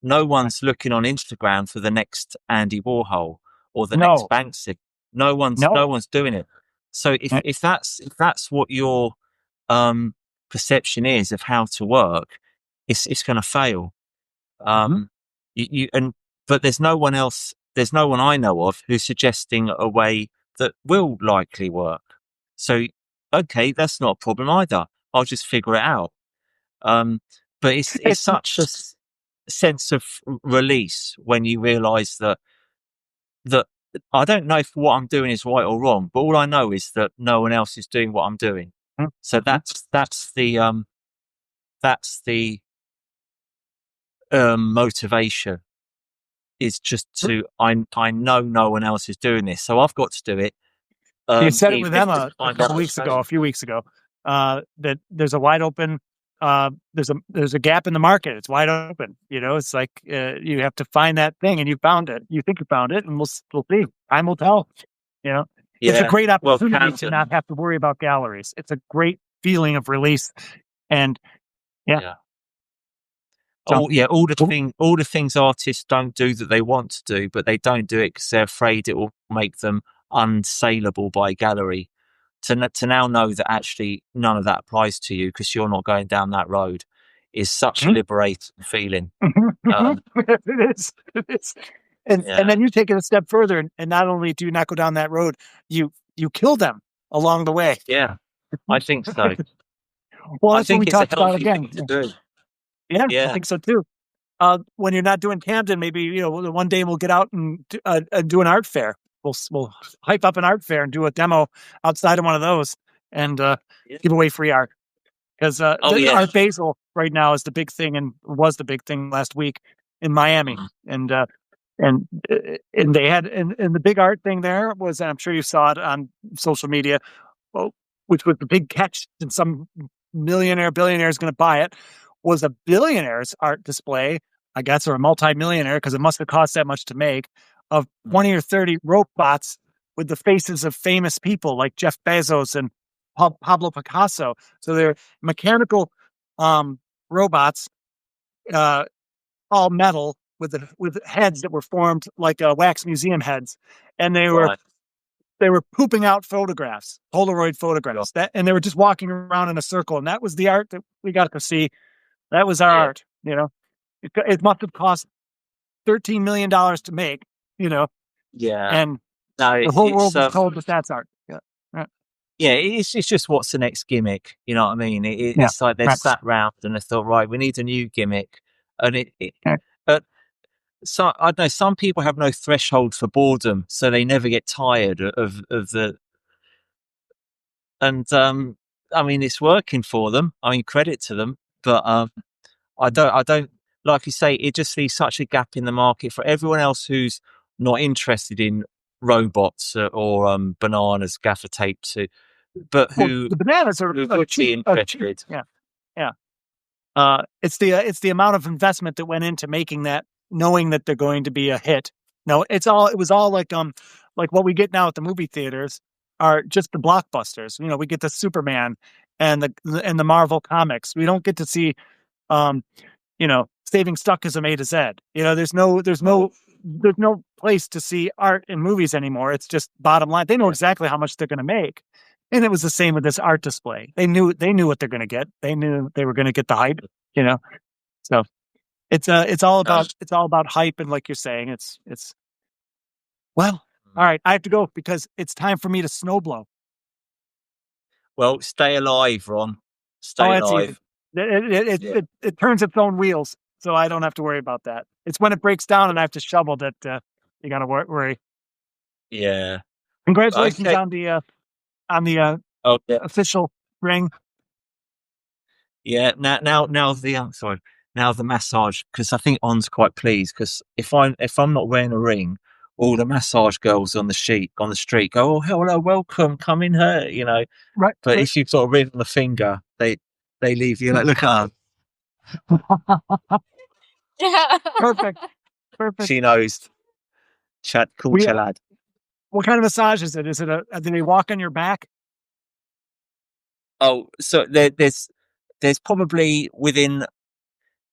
No one's looking on Instagram for the next Andy Warhol or the next No, Banksy. No no. one's doing it. So Eh, if that's what your perception is of how to work, it's going to fail. mhm. Um, you and but there's no one else. There's no one I know of who's suggesting a way that will likely work. So okay, that's not a problem either. I'll just figure it out. Um, but it's It's such a sense of release when you realise that I don't know if what I'm doing is right or wrong, but all I know is that no one else is doing what I'm doing. So that's the motivation, is just I know no one else is doing this, so I've got to do it. You said it Even with if it's Emma a kind couple of weeks ago, a few weeks ago, that there's a wide open, there's a gap in the market. It's wide open. It's like you have to find that thing, and you found it. You think you found it, and we'll see. Time will tell. You know, it's a yeah. great Well, opportunity to Camden, not have to worry about galleries. It's a great feeling of release, and yeah. yeah. So All the things artists don't do that they want to do, but they don't do it because they're afraid it will make them unsaleable by a gallery. To now know that actually none of that applies to you because you're not going down that road is such a liberating feeling. it is. It is. And Yeah, then you take it a step further, and not only do you not go down that road, you kill them along the way. yeah, I think so. Well, I that's what we think it's a talked about healthy again. thing to do. Yeah, I Yeah, think so too. When you're not doing Camden, maybe one day we'll get out and do an art fair. We'll hype up an art fair and do a demo outside of one of those, and yeah. give away free art, because Oh the yeah. Art Basel right now is the big thing, and was the big thing last week in Miami, Mm, and and they had, and the big art thing there was, and I'm sure you saw it on social media, well, which was the big catch, and some billionaire is going to buy it, was a billionaire's art display, I guess, or a multimillionaire, because it must have cost that much to make, of mm. 20 or 30 robots with the faces of famous people like Jeff Bezos and Pablo Picasso. So they're mechanical robots, uh, all metal, with heads that were formed like wax museum heads, and Right. they were pooping out photographs, Polaroid Yeah. photographs, and they were just walking around in a circle, and that was the art that we got to see. That was our Yeah. art. It must have cost $13 million to make. You know, Yeah. and No, the whole world was told that that's art. Yeah, right. yeah, it's just what's the next gimmick? You know what I mean? Yeah, It's like they right. sat round and they thought, right, we need a new gimmick, and Right. uh, so I don't know. Some people have no threshold for boredom, so they never get tired of the. And I mean, it's working for them. I mean, credit to them, but I don't like you say. It just leaves such a gap in the market for everyone else who's not interested in robots or bananas, gaffer tape, but Well, the bananas are who would be cheap. interested. Yeah, yeah. It's the amount of investment that went into making that, knowing that they're going to be a hit. No, it was all like what we get now at the movie theaters are just the blockbusters. We get the Superman and the Marvel comics. We don't get to see um Saving Stuckism A to Z. There's no place to see art in movies anymore. It's just bottom line. They know Yeah. exactly how much they're going to make. And it was the same with this art display. They knew what they're going to get. They knew they were going to get the hype, you know. So Um, it's all about hype, and like you're saying, it's well, all right, I have to go because it's time for me to snowblow. well, stay alive, Ron. Oh, Stay that's easy. alive. Yeah. It turns its own wheels, so I don't have to worry about that. It's when it breaks down and I have to shovel that you got to worry. Yeah. Congratulations Okay. on the Oh yeah. official ring. Yeah. Now the massage, because I think On's quite pleased, because if I'm not wearing a ring, all the massage girls on the street go, "Oh, hello, welcome, come in here," you know. Right. But if you sort of ring on the finger, they leave you like, "Look at her." Perfect. She knows. Chad, cool We. Chalad. What kind of massage is it? Is it do they walk on your back? Oh, so there's probably within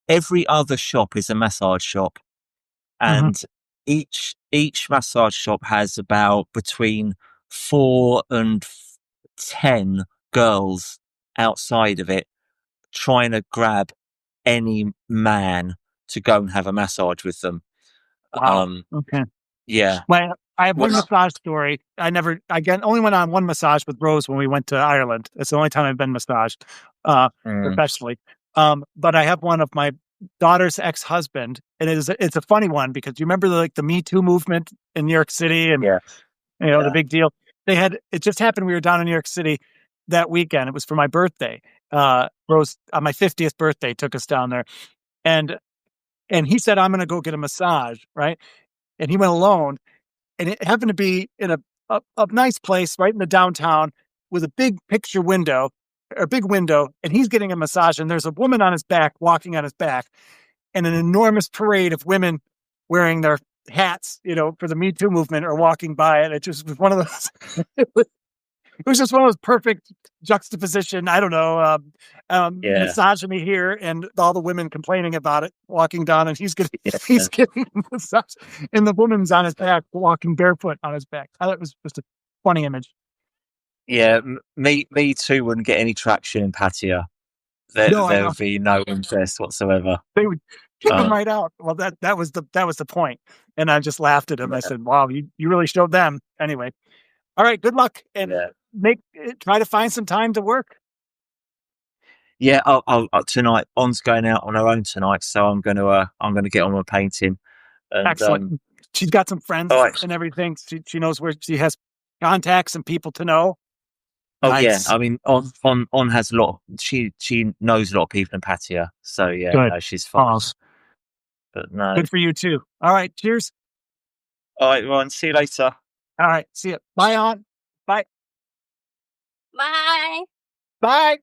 every other shop is a massage shop, Mm-hmm. and each massage shop has about between 4 and 10 girls outside of it trying to grab any man to go and have a massage with them. Wow. Okay. Yeah. Well, I have one Well, massage story. Only went on one massage with Rose when we went to Ireland. It's the only time I've been massaged, professionally. But I have one of my daughter's ex-husband, and it's a funny one because you remember the Me Too movement in New York City, and yeah. the big deal. It just happened. We were down in New York City that weekend. It was for my birthday. Rose, on my 50th birthday, took us down there, and he said, "I'm going to go get a massage," right? And he went alone, and it happened to be in a nice place right in the downtown with a big picture window, a big window, and he's getting a massage, and there's a woman on his back, walking on his back, and an enormous parade of women wearing their hats, for the Me Too movement, are walking by, and it just was one of those. It was just one of those perfect juxtaposition. I don't know, Yeah. misogyny here, and all the women complaining about it, walking down, and he's getting massage, and the woman's on his back, walking barefoot on his back. I thought it was just a funny image. Yeah, me too wouldn't get any traction in Patia. No, I There know would be no interest whatsoever. they would kick him right out. Well, that was the point, and I just laughed at him. I said, "Wow, you really showed them." Anyway, all right, good luck, and try to find some time to work. Yeah, I'll tonight. On's going out on her own tonight, so I'm gonna get on with painting. And Excellent. She's got some friends and everything. She knows where she has contacts and people to know. Oh Nice. yeah, I mean, on has a lot. She knows a lot of people in Patia, so yeah, Good. no, she's fine. But no, good for you too. All right, cheers. All right, Ryan. See you later. All right, see you. Bye, On. Bye. Bye. Bye.